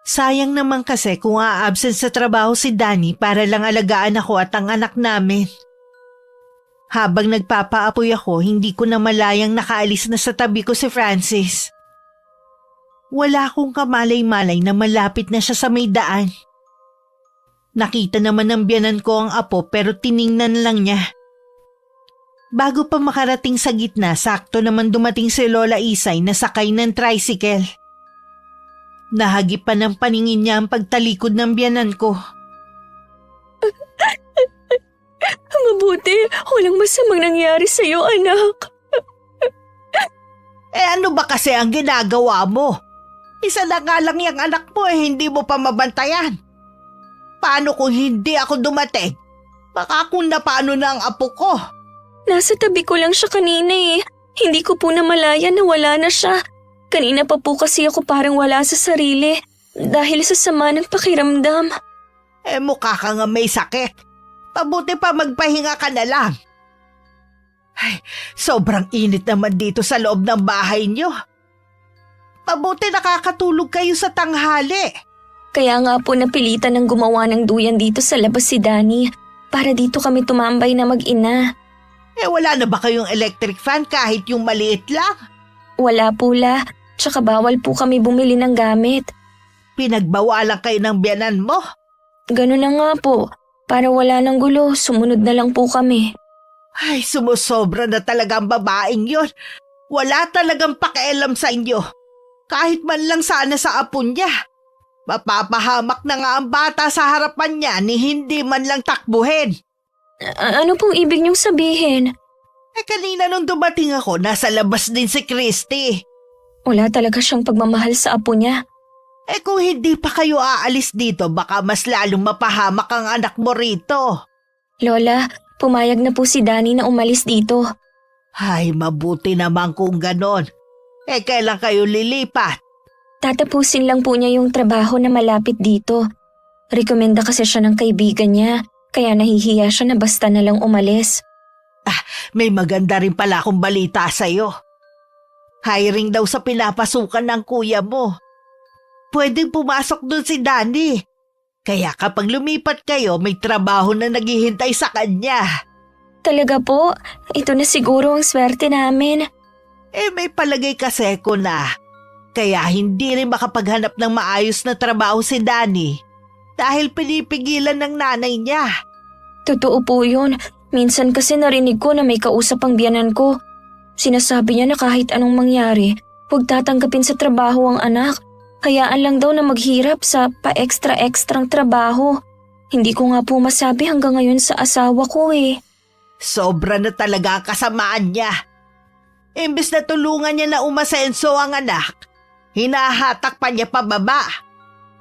Sayang naman kasi kung a-absent sa trabaho si Danny para lang alagaan ako at ang anak namin. Habang nagpapaapoy ako, hindi ko na malayang nakaalis na sa tabi ko si Francis. Wala akong kamalay-malay na malapit na siya sa may daan. Nakita naman ng biyanan ko ang apo pero tiningnan lang niya. Bago pa makarating sa gitna, sakto naman dumating si Lola Isay na sakay ng tricycle. Nahagip pa ng paningin niya ang pagtalikod ng biyanan ko. Mabuti, walang masamang nangyari sa'yo, anak. Ano ba kasi ang ginagawa mo? Isa na nga lang yung anak mo hindi mo pa mabantayan. Paano kung hindi ako dumating? Baka kung napaano na ang apo ko. Nasa tabi ko lang siya kanina eh. Hindi ko po namalayan na wala na siya. Kanina pa po kasi ako parang wala sa sarili dahil sa sama ng pakiramdam. Mukha ka nga may sakit. Pabuti pa magpahinga ka na lang. Ay, sobrang init naman dito sa loob ng bahay niyo. Pabuti nakakatulog kayo sa tanghali. Kaya nga po napilitan ng gumawa ng duyan dito sa labas si Danny para dito kami tumambay na mag-ina. Wala na ba kayong electric fan kahit yung maliit lang? Wala po la, tsaka bawal po kami bumili ng gamit. Pinagbawalan kayo ng biyanan mo? Ganun na nga po, para wala ng gulo, sumunod na lang po kami. Ay, sumusobra na talaga ang babaeng yon. Wala talagang pakialam sa inyo. Kahit man lang sana sa apo niya. Mapapahamak na nga ang bata sa harapan niya ni hindi man lang takbuhin. Ano pong ibig niyong sabihin? Kanina nung dumating ako, nasa labas din si Christy. Wala talaga siyang pagmamahal sa apo niya. Kung hindi pa kayo aalis dito, baka mas lalong mapahamak ang anak mo rito. Lola, pumayag na po si Danny na umalis dito. Ay, mabuti naman kung ganon. Kailan kayo lilipat? Tatapusin lang po niya yung trabaho na malapit dito. Rekomenda kasi siya ng kaibigan niya, kaya nahihiya siya na basta na lang umalis. May maganda rin pala akong balita sa'yo. Hiring daw sa pinapasukan ng kuya mo. Pwedeng pumasok doon si Danny. Kaya kapag lumipat kayo, may trabaho na naghihintay sa kanya. Talaga po? Ito na siguro ang swerte namin. May palagay kasi ko na. Kaya hindi rin makapaghanap ng maayos na trabaho si Danny dahil pinipigilan ng nanay niya. Totoo po yun. Minsan kasi narinig ko na may kausap ang biyanan ko. Sinasabi niya na kahit anong mangyari, huwag tatanggapin sa trabaho ang anak. Hayaan lang daw na maghirap sa pa-extra-extrang trabaho. Hindi ko nga po masabi hanggang ngayon sa asawa ko eh. Sobra na talaga ang kasamaan niya. Imbes na tulungan niya na umasenso ang anak, hinahatak pa niya pababa.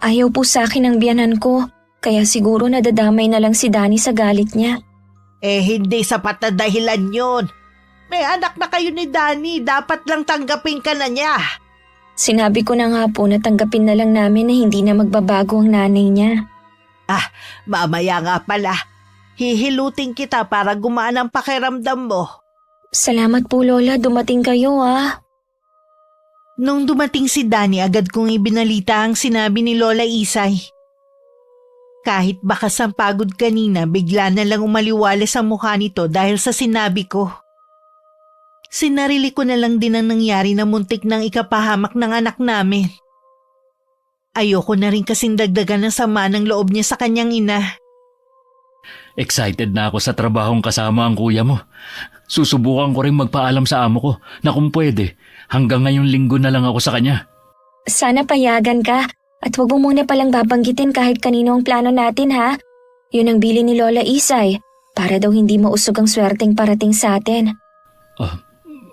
Ayaw po sa akin ang biyanan ko, kaya siguro nadadamay na lang si Danny sa galit niya. Hindi sapat na dahilan yun. May anak na kayo ni Danny, dapat lang tanggapin ka na niya. Sinabi ko na nga po na tanggapin na lang namin na hindi na magbabago ang nanay niya. Mamaya nga pala, hihilutin kita para gumaan ang pakiramdam mo. Salamat po Lola, dumating kayo ah. Nung dumating si Danny, agad kong ibinalita ang sinabi ni Lola Isay. Kahit bakas ang pagod kanina, bigla na lang umaliwalas ang mukha nito dahil sa sinabi ko. Sinarili ko na lang din ang nangyari na muntik ng ikapahamak ng anak namin. Ayoko na rin kasing dagdagan ng sama ng loob niya sa kanyang ina. Excited na ako sa trabahong kasama ang kuya mo. Susubukan ko rin magpaalam sa amo ko na kung pwede, hanggang ngayong linggo na lang ako sa kanya. Sana payagan ka at huwag mo muna palang babanggitin kahit kanino ang plano natin ha. Yun ang bili ni Lola Isay para daw hindi mausog ang swerteng parating sa atin.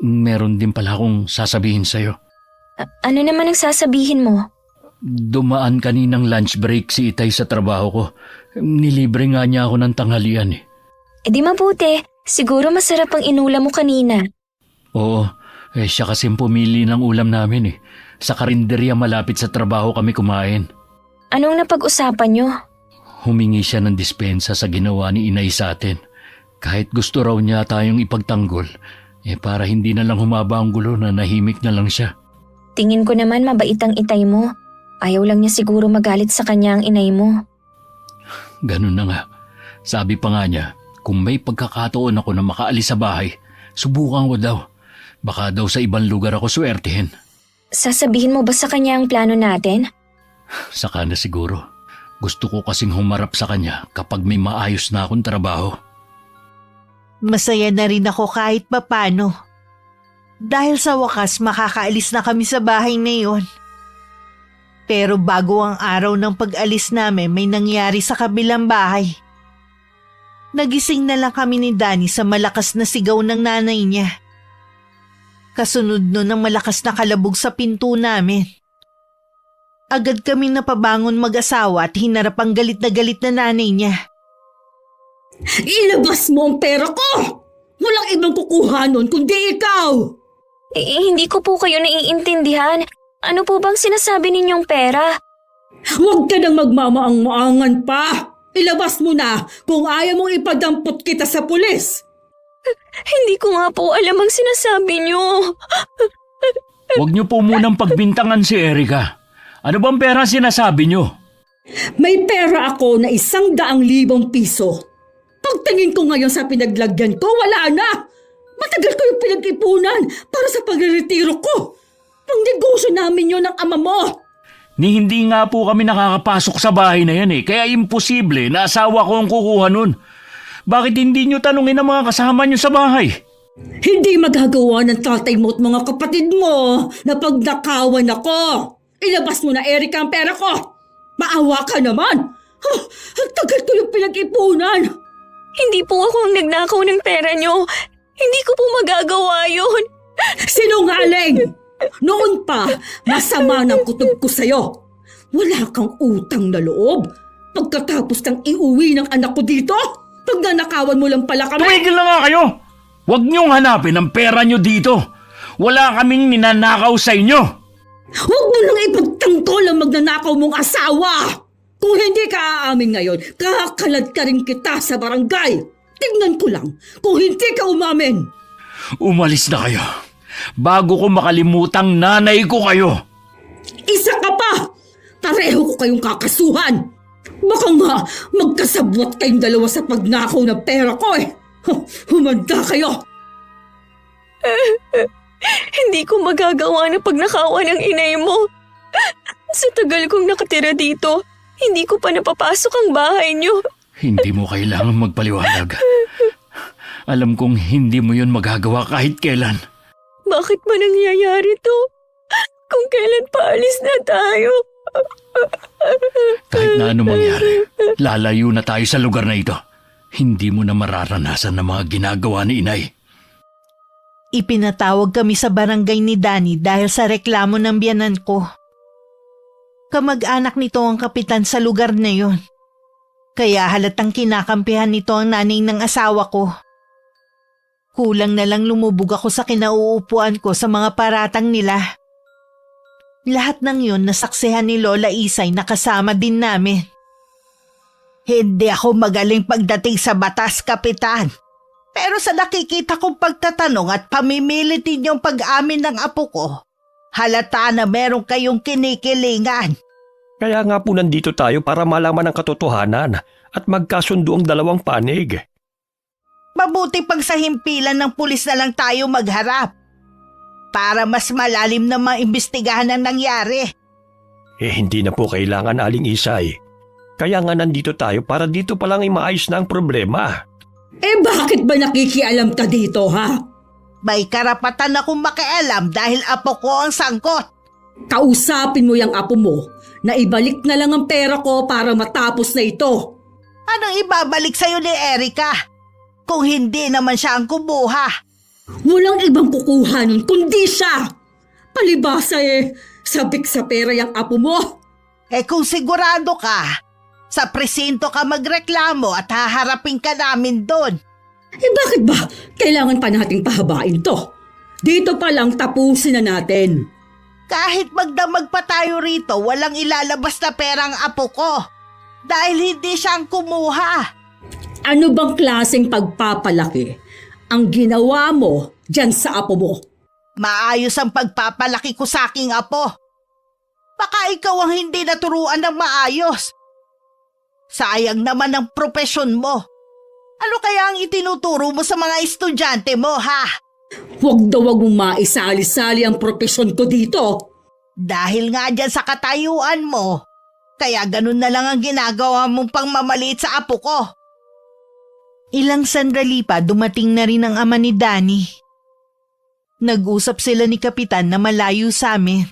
Meron din pala akong sasabihin sa'yo. Ano naman ang sasabihin mo? Dumaan kaninang lunch break si Itay sa trabaho ko. Nilibre nga niya ako ng tanghalian eh. Di mabuti. Siguro masarap ang inulam mo kanina. Oo, siya kasing pumili ng ulam namin eh. Sa karinderya malapit sa trabaho kami kumain. Anong napag-usapan nyo? Humingi siya ng dispensa sa ginawa ni Inay sa atin. Kahit gusto raw niya tayong ipagtanggol, para hindi na lang humaba ang gulo na nahimik na lang siya. Tingin ko naman mabait ang itay mo. Ayaw lang niya siguro magalit sa kanya ang inay mo. Ganun na nga. Sabi pa nga niya, kung may pagkakataon ako na makaalis sa bahay, subukan ko daw. Baka daw sa ibang lugar ako swertihin. Sasabihin mo ba sa kanya ang plano natin? Saka na siguro. Gusto ko kasing humarap sa kanya kapag may maayos na akong trabaho. Masaya na rin ako kahit papano. Dahil sa wakas makakaalis na kami sa bahay na yon. Pero bago ang araw ng pag-alis namin, may nangyari sa kabilang bahay. Nagising na lang kami ni Danny sa malakas na sigaw ng nanay niya. Kasunod nun ang malakas na kalabog sa pinto namin. Agad kami napabangon mag-asawa at hinarap ang galit na nanay niya. Ilabas mo ang pera ko! Walang ibang kukuha nun kundi ikaw! Hindi ko po kayo naiintindihan. Ano po bang sinasabi ninyong pera? Huwag ka nang magmamaang-maangan pa! Ilabas mo na kung ayaw mong ipadampot kita sa pulis! Hindi ko nga po alam ang sinasabi niyo. Huwag niyo po munang pagbintangan si Erika. Ano bang pera sinasabi niyo? May pera ako na 100,000 piso. Pagtingin ko ngayon sa pinaglagyan ko, wala na! Matagal ko yung pinag-ipunan para sa pagre-retiro ko. Pang negosyo namin yun ng ama mo. Ni hindi nga po kami nakakapasok sa bahay na yan kaya imposible na asawa ko ang kukuha nun. Bakit hindi niyo tanungin ang mga kasama niyo sa bahay? Hindi magagawa ng tatay mo at mga kapatid mo na pagnakawan ako. Ilabas mo na, Erika, ang pera ko. Maawa ka naman. Ang tagal ko yung pinag-ipunan. Hindi po ako ang nagnakaw ng pera niyo. Hindi ko po magagawa yun. Sinungaling! Noon pa, masama ng kutob ko sa'yo. Wala kang utang na loob. Pagkatapos kang iuwi ng anak ko dito, pagnanakawan mo lang pala kami. Tumigil na nga kayo! Huwag niyong hanapin ang pera niyo dito. Wala kaming ninanakaw sa inyo. Huwag mo nang ipagtanggol ang magnanakaw mong asawa! Kung hindi ka aamin ngayon, kakakalad ka rin kita sa barangay. Tingnan ko lang kung hindi ka umamin. Umalis na kayo. Bago ko makalimutang nanay ko kayo. Isa ka pa! Pareho ko kayong kakasuhan. Baka nga magkasabwat kayong dalawa sa pagnakaw ng pera ko eh. Humanda kayo! Hindi ko magagawa na pagnakawan ng inay mo. Sa tagal kong nakatira dito, hindi ko pa napapasok ang bahay niyo. Hindi mo kailangan magpaliwanag. Alam kong hindi mo yun magagawa kahit kailan. Bakit ba nangyayari to? Kung kailan paalis na tayo? Kahit na ano mangyari, lalayo na tayo sa lugar na ito. Hindi mo na mararanasan ng mga ginagawa ni inay. Ipinatawag kami sa barangay ni Danny dahil sa reklamo ng biyanan ko. Kamag-anak nito ang kapitan sa lugar na yon. Kaya halatang kinakampihan nito ang nanay ng asawa ko. Kulang na lang lumubog ako sa kinauupuan ko sa mga paratang nila. Lahat ng yun nasaksihan ni Lola Isay na kasama din namin. Hindi ako magaling pagdating sa batas, Kapitan. Pero sa nakikita kong pagtatanong at pamimilit ninyong pag-amin ng apo ko, halata na meron kayong kinikilingan. Kaya nga po nandito tayo para malaman ang katotohanan at magkasundo ang dalawang panig. Mabuti pag sa himpilan ng pulis na lang tayo magharap para mas malalim na maimbestigahan ang nangyari. Hindi na po kailangan, Aling Isay. Kaya nga nandito tayo para dito pa lang ay maayos na ang problema. Bakit ba nakikialam ka dito, ha? May karapatan akong makialam dahil apo ko ang sangkot. Kausapin mo yung apo mo na ibalik na lang ang pera ko para matapos na ito. Anong ibabalik sa'yo ni Erika? Kung hindi naman siya ang kumuha. Walang ibang kukuha nun kundi siya. Palibasa sabik sa pera yung apo mo. Kung sigurado ka, sa presinto ka magreklamo at haharapin ka namin doon. Bakit ba kailangan pa nating pahabain to? Dito pa lang tapusin na natin. Kahit magdamag pa tayo rito, walang ilalabas na perang apo ko. Dahil hindi siya ang kumuha. Ano bang klaseng pagpapalaki ang ginawa mo dyan sa apo mo? Maayos ang pagpapalaki ko sa aking apo. Baka ikaw ang hindi naturuan ng maayos. Sayang naman ang propesyon mo. Ano kaya ang itinuturo mo sa mga estudyante mo, ha? Huwag mong maisali-sali ang propesyon ko dito. Dahil nga dyan sa katayuan mo, kaya ganun na lang ang ginagawa mong pangmamaliit sa apo ko. Ilang sandali pa dumating na rin ang ama ni Danny. Nag-usap sila ni Kapitan na malayo sa amin.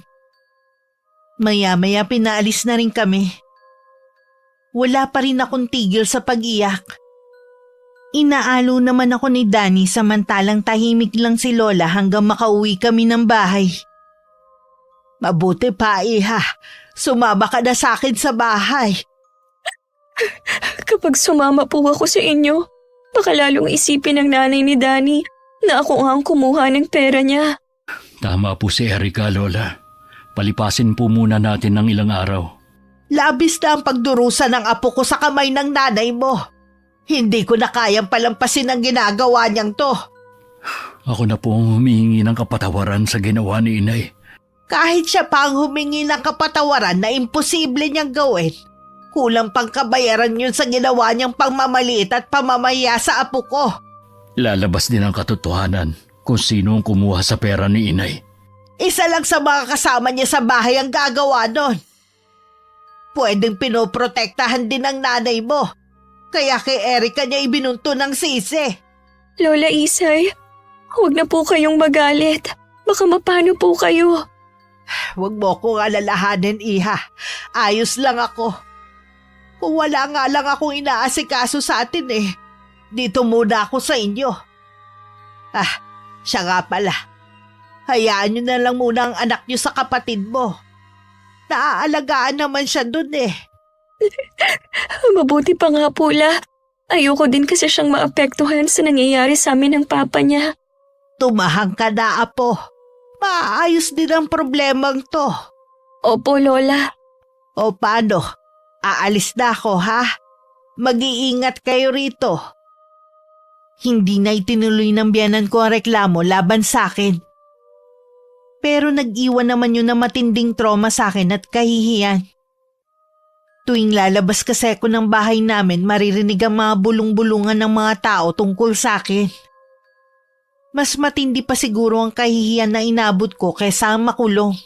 Maya-maya pinaalis na rin kami. Wala pa rin akong tigil sa pag-iyak. Inaalo naman ako ni Danny samantalang tahimik lang si Lola hanggang makauwi kami ng bahay. Mabuti pa, iha. Sumama ka na sa akin sa bahay. Kapag sumama po ako sa inyo, baka lalong isipin ng nanay ni Danny na ako ang kumuha ng pera niya. Tama po si Erica, Lola. Palipasin po muna natin ng ilang araw. Labis na ang pagdurusa ng apo ko sa kamay ng nanay mo. Hindi ko na kayang palampasin ang ginagawa niyang to. Ako na po ang humihingi ng kapatawaran sa ginawa ni Inay. Kahit siya pa ang humingi ng kapatawaran na imposible niyang gawin, kulang pang kabayaran yun sa ginawa niyang pangmamaliit at pamamaya sa apo ko. Lalabas din ang katotohanan kung sino ang kumuha sa pera ni Inay. Isa lang sa mga kasama niya sa bahay ang gagawa nun. Pwedeng pinoprotektahan din ng nanay mo. Kaya kay Erica niya ibinunto ng sisi. Lola Isay, huwag na po kayong magalit. Baka mapano po kayo. Huwag mo akong alalahanin, Iha. Ayos lang ako. Kung wala nga lang akong inaasikaso sa atin dito muna ako sa inyo. Siya nga pala. Hayaan nyo na lang muna ang anak nyo sa kapatid mo. Naaalagaan naman siya dun Mabuti pa nga po, La. Ayoko din kasi siyang maapektuhan sa nangyayari sa amin ng papa niya. Tumahang ka na, Apo. Maayos din ang problemang to. Opo, Lola. O paano? Aalis na ako, ha? Mag-iingat kayo rito. Hindi na itinuloy ng biyanan ko ang reklamo laban sa akin. Pero nag-iwan naman yun na matinding trauma sa akin at kahihiyan. Tuwing lalabas kasi ako ng bahay namin, maririnig ang mga bulong-bulungan ng mga tao tungkol sa akin. Mas matindi pa siguro ang kahihiyan na inabot ko kaysa ang makulong.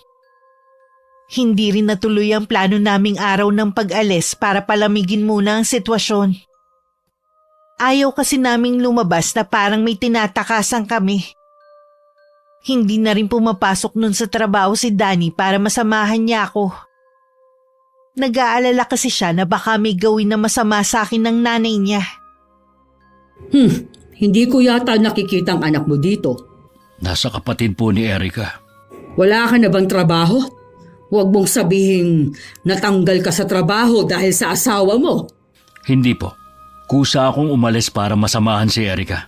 Hindi rin natuloy ang plano naming araw ng pag-alis para palamigin muna ang sitwasyon. Ayaw kasi naming lumabas na parang may tinatakasan kami. Hindi na rin pumapasok nun sa trabaho si Danny para masamahan niya ako. Nag-aalala kasi siya na baka may gawin na masama sa akin ng nanay niya. Hindi ko yata nakikita ang anak mo dito. Nasa kapatid po ni Erica. Wala ka na bang trabaho? Huwag mong sabihing natanggal ka sa trabaho dahil sa asawa mo. Hindi po. Kusa akong umalis para masamahan si Erica.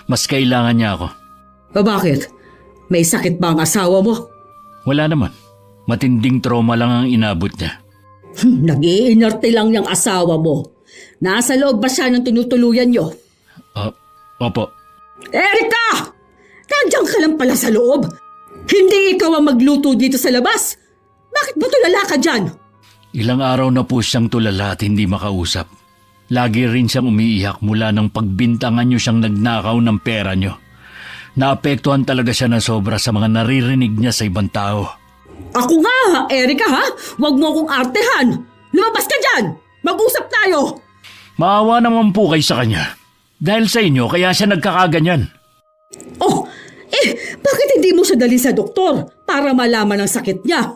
Mas kailangan niya ako. Bakit? May sakit ba ang asawa mo? Wala naman. Matinding trauma lang ang inabot niya. Nag-iinerte lang yung asawa mo. Nasa loob ba siya ng tinutuluyan niyo? Opo. Erica! Nandiyan ka lang pala sa loob. Hindi ikaw ang magluto dito sa labas. Bakit ba tulala ka dyan? Ilang araw na po siyang tulala at hindi makausap. Lagi rin siyang umiiyak mula nang pagbintangan niyo siyang nagnakaw ng pera niyo. Naapektuhan talaga siya na sobra sa mga naririnig niya sa ibang tao. Ako nga, Erica ha? Huwag mo akong artehan. Lumabas ka dyan! Mag-usap tayo! Maawa naman po kayo sa kanya. Dahil sa inyo, kaya siya nagkakaganyan. Bakit hindi mo siya dali sa doktor para malaman ang sakit niya?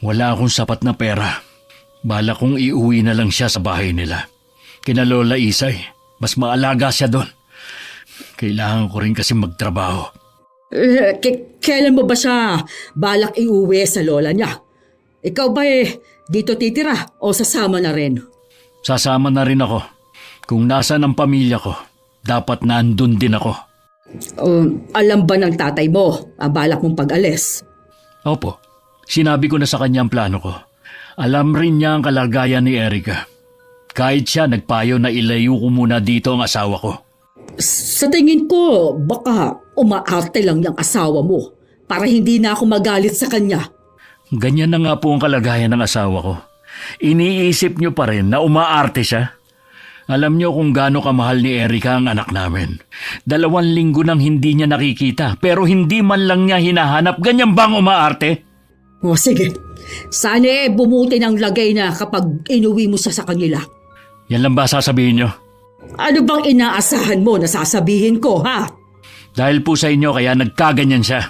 Wala akong sapat na pera. Bala kong iuwi na lang siya sa bahay nila. Kina Lola Isay, mas maalaga siya doon. Kailangan ko rin kasi magtrabaho. Kailan mo ba siya balak iuwi sa lola niya? Ikaw ba dito titira o sasama na rin? Sasama na rin ako. Kung nasaan ang pamilya ko, dapat nandun din ako. Alam ba ng tatay mo ang balak mong pag-alis? Opo, sinabi ko na sa kanya ang plano ko. Alam rin niya ang kalagayan ni Erica. Kahit siya nagpayo na ilayo ko muna dito ang asawa ko. Sa tingin ko, baka umaarte lang yung asawa mo para hindi na ako magalit sa kanya. Ganyan na nga po ang kalagayan ng asawa ko. Iniisip niyo pa rin na umaarte siya? Alam niyo kung gaano kamahal ni Erica ang anak namin. 2 linggo nang hindi niya nakikita pero hindi man lang niya hinahanap. Ganyan bang umaarte? O sige, sana bumuti ng lagay na kapag inuwi mo siya sa kanila. Yan lang ba sasabihin niyo? Ano bang inaasahan mo na sasabihin ko, ha? Dahil po sa inyo kaya nagkaganyan siya.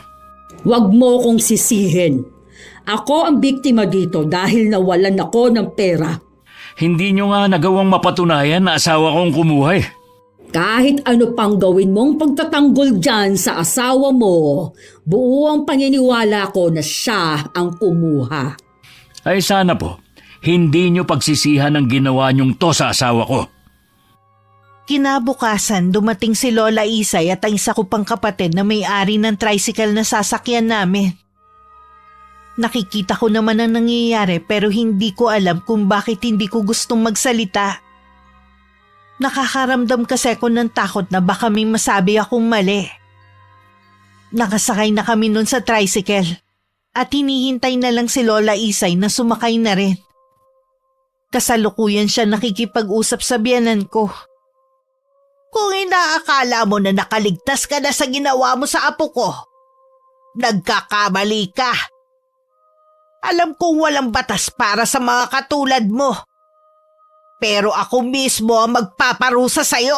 Huwag mo kong sisihin. Ako ang biktima dito dahil nawalan ako ng pera. Hindi niyo nga nagawang mapatunayan na asawa kong kumuha eh. Kahit ano pang gawin mong pagtatanggol dyan sa asawa mo, buo ang paniniwala ko na siya ang kumuha. Ay sana po, hindi nyo pagsisihan ang ginawa nyong to sa asawa ko. Kinabukasan, dumating si Lola Isay at ang isa ko pang kapatid na may-ari ng tricycle na sasakyan namin. Nakikita ko naman ang nangyayari pero hindi ko alam kung bakit hindi ko gustong magsalita. Nakakaramdam kasi ako ng takot na baka may masabi akong mali. Nakasakay na kami nun sa tricycle at hinihintay na lang si Lola Isay na sumakay na rin. Kasalukuyan siya nakikipag-usap sa biyanan ko. Kung inaakala mo na nakaligtas ka na sa ginawa mo sa apo ko, nagkakamali ka. Alam kong walang batas para sa mga katulad mo. Pero ako mismo ang magpaparusa sa'yo.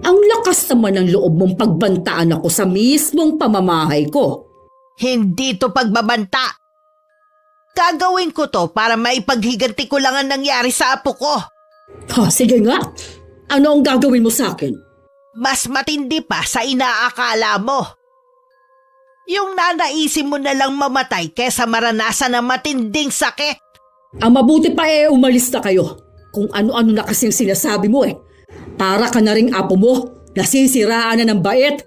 Ang lakas naman ng loob mong pagbantaan ako sa mismong pamamahay ko. Hindi to pagbabanta. Gagawin ko to para maipaghiganti ko lang ang nangyari sa apo ko. Sige nga. Ano ang gagawin mo sa akin? Mas matindi pa sa inaakala mo. Yung nanaisin mo na lang mamatay kesa maranasan ng matinding sakit. Ang mabuti pa umalis na kayo. Kung ano-ano na kasing sinasabi mo Para ka na ring apo mo, nasisiraan na ng bait.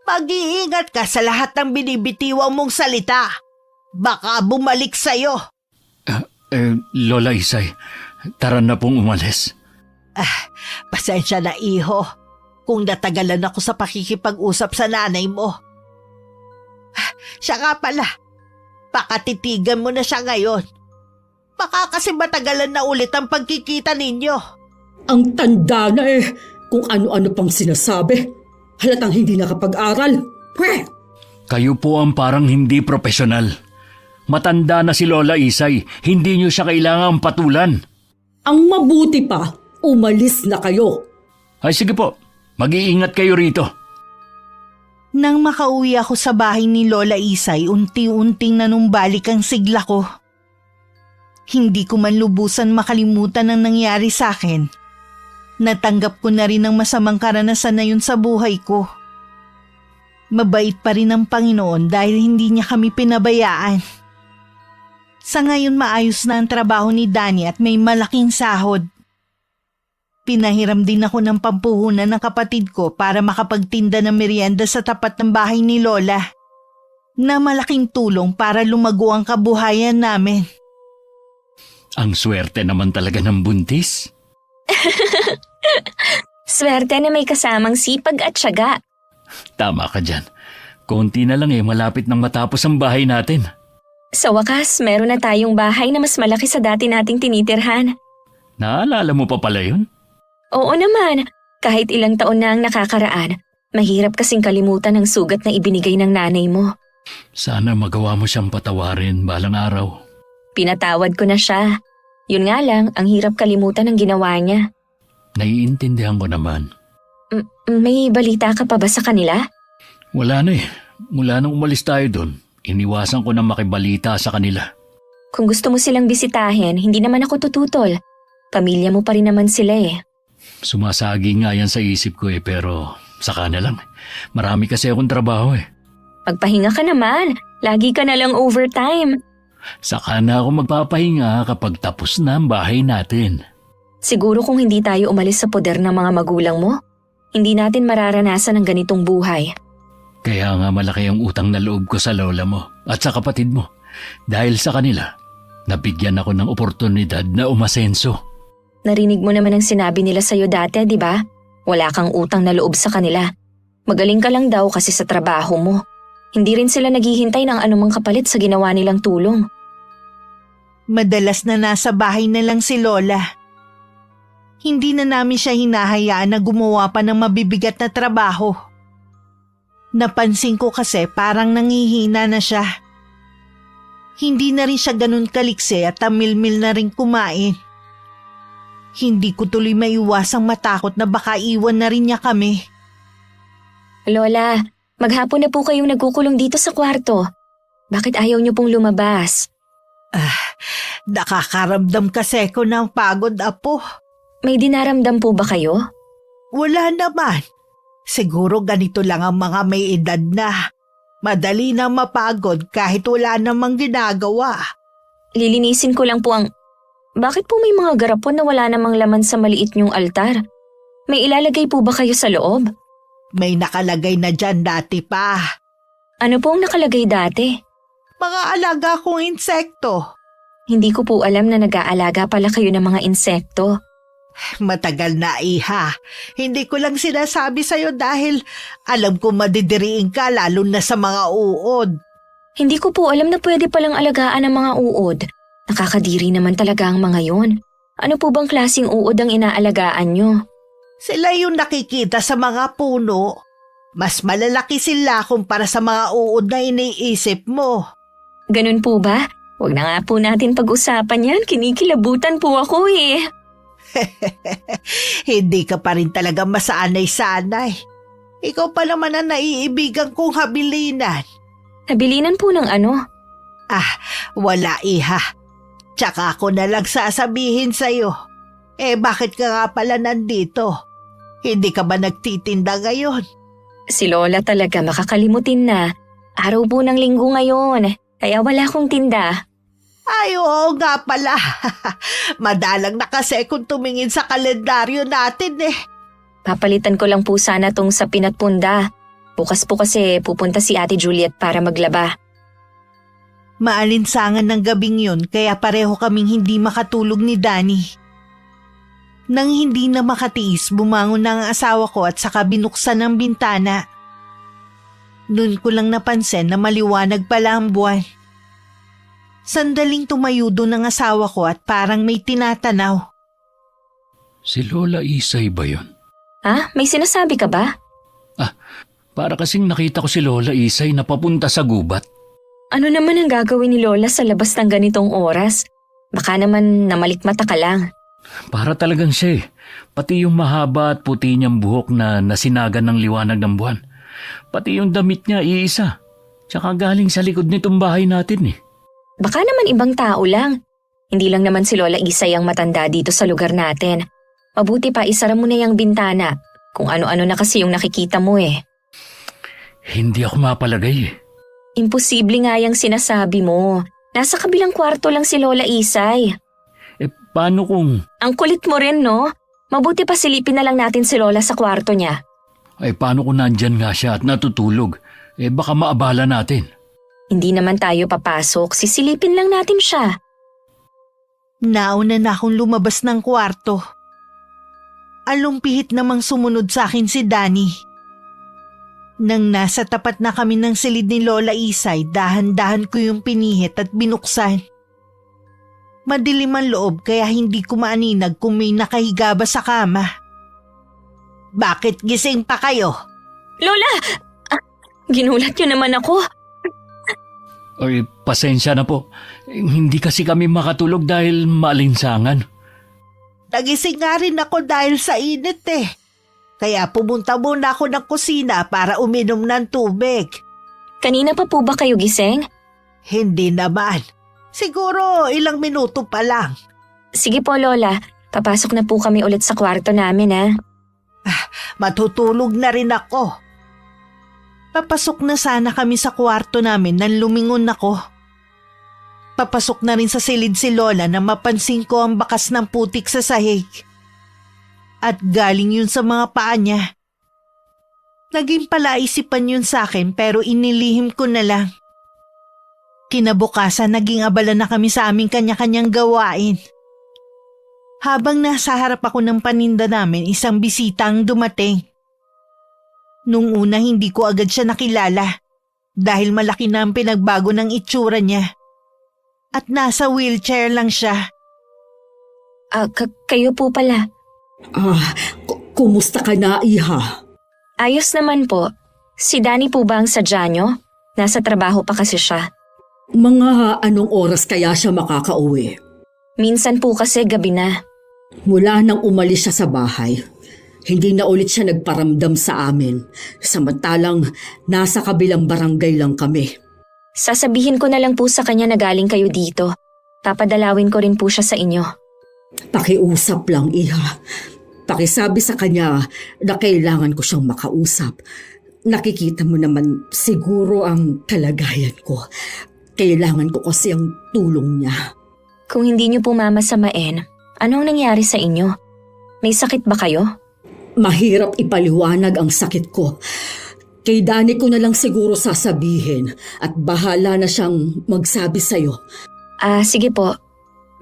Mag-iingat ka sa lahat ng binibitiwang mong salita. Baka bumalik sa'yo. Lola Isay, tara na pong umalis. Pasensya na iho kung natagalan ako sa pakikipag-usap sa nanay mo. Siya nga pala, pakatitigan mo na siya ngayon. Baka kasi matagalan na ulit ang pagkikita ninyo. Ang tanda na kung ano-ano pang sinasabi. Halatang hindi nakapag-aral. Kayo po ang parang hindi profesional. Matanda na si Lola Isay, hindi nyo siya kailangang patulan. Ang mabuti pa, umalis na kayo. Ay sige po, mag-iingat kayo rito. Nang makauwi ako sa bahay ni Lola Isay, unti-unting nanumbalik ang sigla ko. Hindi ko man lubusan makalimutan ang nangyari sa akin. Natanggap ko na rin ang masamang karanasan na yun sa buhay ko. Mabait pa rin ang Panginoon dahil hindi niya kami pinabayaan. Sa ngayon maayos na ang trabaho ni Danny at may malaking sahod. Pinahiram din ako ng pampuhunan ng kapatid ko para makapagtinda ng merienda sa tapat ng bahay ni Lola. Na malaking tulong para lumago ang kabuhayan namin. Ang swerte naman talaga ng buntis. Swerte na may kasamang sipag at tiyaga. Tama ka dyan. Konti na lang malapit nang matapos ang bahay natin. Sa wakas, meron na tayong bahay na mas malaki sa dati nating tinitirhan. Naalala mo pa pala yun? Oo naman, kahit ilang taon na ang nakakaraan, mahirap kasing kalimutan ang sugat na ibinigay ng nanay mo. Sana magawa mo siyang patawarin balang araw. Pinatawad ko na siya. Yun nga lang, ang hirap kalimutan ang ginawa niya. Naiintindihan ko naman. May balita ka pa ba sa kanila? Wala na Mula nung umalis tayo doon, iniwasan ko na makibalita sa kanila. Kung gusto mo silang bisitahin, hindi naman ako tututol. Pamilya mo pa rin naman sila Sumasagi nga yan sa isip ko pero saka na lang. Marami kasi akong trabaho Magpahinga ka naman. Lagi ka na lang overtime. Saka na ako magpapahinga kapag tapos na ang bahay natin. Siguro kung hindi tayo umalis sa poder ng mga magulang mo, hindi natin mararanasan ang ganitong buhay. Kaya nga malaki ang utang na loob ko sa lola mo at sa kapatid mo. Dahil sa kanila, nabigyan ako ng oportunidad na umasenso. Narinig mo naman ang sinabi nila sa'yo dati, di ba? Wala kang utang na loob sa kanila. Magaling ka lang daw kasi sa trabaho mo. Hindi rin sila naghihintay ng anumang kapalit sa ginawa nilang tulong. Madalas na nasa bahay na lang si Lola. Hindi na namin siya hinahayaan na gumawa pa ng mabibigat na trabaho. Napansin ko kasi parang nangihina na siya. Hindi na rin siya ganun kaliksi at tamilmil na rin kumain. Hindi ko tuloy maiwasang matakot na baka iwan na rin niya kami. Lola, maghapon na po kayong nagkukulong dito sa kwarto. Bakit ayaw niyo pong lumabas? Nakakaramdam kasi ko ng pagod, apo. May dinaramdam po ba kayo? Wala naman. Siguro ganito lang ang mga may edad na. Madali na mapagod kahit wala namang ginagawa. lilinisin ko lang po ang... Bakit po may mga garapon na wala namang laman sa maliit niyong altar? May ilalagay po ba kayo sa loob? May nakalagay na dyan dati pa. Ano pong nakalagay dati? Mga alaga kong insekto. Hindi ko po alam na nag-aalaga pala kayo ng mga insekto. Matagal na, Iha. Hindi ko lang sinasabi sa'yo dahil alam ko madidiriin ka lalo na sa mga uod. Hindi ko po alam na pwede palang alagaan ng mga uod. Nakakadiri naman talaga ang mga yon. Ano po bang klaseng uod ang inaalagaan nyo? Sila yung nakikita sa mga puno. Mas malalaki sila kumpara sa mga uod na iniisip mo. Ganun po ba? Huwag na nga po natin pag-usapan yan. Kinikilabutan po ako eh. Hindi ka pa rin talaga masanay-sanay. Ikaw pa naman ang naiibigan kong habilinan. Habilinan po ng ano? Wala, Iha. Tsaka ako na lang sasabihin sa'yo. Bakit ka nga pala nandito? Hindi ka ba nagtitinda ngayon? Si Lola talaga makakalimutin na. Araw po ng linggo ngayon, kaya wala akong tinda. Ay, oo nga pala. Madalang na kasi kung tumingin sa kalendaryo natin eh. Papalitan ko lang po sana tong sapin at punda. Bukas po kasi pupunta si Ate Juliet para maglaba. Maalinsangan ng gabing yun kaya pareho kaming hindi makatulog ni Danny. Nang hindi na makatiis, bumangon na ang asawa ko at saka binuksan ang bintana. Noon ko lang napansin na maliwanag pala ang buwan. Sandaling tumayo doon ang asawa ko at parang may tinatanaw. Si Lola Isay ba yun? Ha? May sinasabi ka ba? Para kasing nakita ko si Lola Isay na papunta sa gubat. Ano naman ang gagawin ni Lola sa labas ng ganitong oras? Baka naman namalikmata ka lang. Para talagang siya eh. Pati yung mahaba at puti niyang buhok na nasinagan ng liwanag ng buwan. Pati yung damit niya iisa. Tsaka galing sa likod nitong bahay natin eh. Baka naman ibang tao lang. Hindi lang naman si Lola Isay ang matanda dito sa lugar natin. Mabuti pa isara mo na yung bintana. Kung ano-ano na kasi yung nakikita mo eh. Hindi ako mapalagay eh. Imposible nga yung sinasabi mo. Nasa kabilang kwarto lang si Lola Isay. Paano kung... Ang kulit mo rin, no? Mabuti pa silipin na lang natin si Lola sa kwarto niya. Paano kung nandyan nga siya at natutulog? Baka maabala natin. Hindi naman tayo papasok. Sisilipin lang natin siya. Nauna na akong lumabas ng kwarto. Alumpihit namang sumunod sa akin si Danny. Nang nasa tapat na kami ng silid ni Lola Isay, dahan-dahan ko yung pinihit at binuksan. Madilim ang loob kaya hindi ko maaninag kung may nakahiga ba sa kama. Bakit gising pa kayo? Lola! Ginulat niyo naman ako. Pasensya na po. Hindi kasi kami makatulog dahil maalinsangan. Nagising nga rin ako dahil sa init eh. Kaya pumunta muna ako ng kusina para uminom ng tubig. Kanina pa po ba kayo gising? Hindi naman. Siguro ilang minuto pa lang. Sige po, Lola. Papasok na po kami ulit sa kwarto namin, ha? Matutulog na rin ako. Papasok na sana kami sa kwarto namin nang lumingon ako. Papasok na rin sa silid si Lola na mapansin ko ang bakas ng putik sa sahig. At galing yun sa mga paa niya. Naging palaisipan yun sa akin pero inilihim ko na lang. Kinabukasan naging abala na kami sa aming kanya-kanyang gawain. Habang nasa harap ako ng paninda namin, isang bisita ang dumating. Nung una hindi ko agad siya nakilala dahil malaki na ang pinagbago ng itsura niya. At nasa wheelchair lang siya. Kayo po pala. Kumusta ka na, Iha? Ayos naman po. Si Danny po ba ang sadya nyo? Nasa trabaho pa kasi siya. Mga anong oras kaya siya makakauwi? Minsan po kasi gabi na. Mula nang umalis siya sa bahay, hindi na ulit siya nagparamdam sa amin. Samantalang nasa kabilang barangay lang kami. Sasabihin ko na lang po sa kanya na galing kayo dito. Papadalawin ko rin po siya sa inyo. Pakiusap lang, Iha. Pakisabi sa kanya na kailangan ko siyang makausap. Nakikita mo naman siguro ang kalagayan ko. Kailangan ko kasi ang tulong niya. Kung hindi niyo po mamasamain, anong nangyari sa inyo? May sakit ba kayo? Mahirap ipaliwanag ang sakit ko. Kay Danny ko na lang siguro sasabihin at bahala na siyang magsabi sa'yo. Sige po.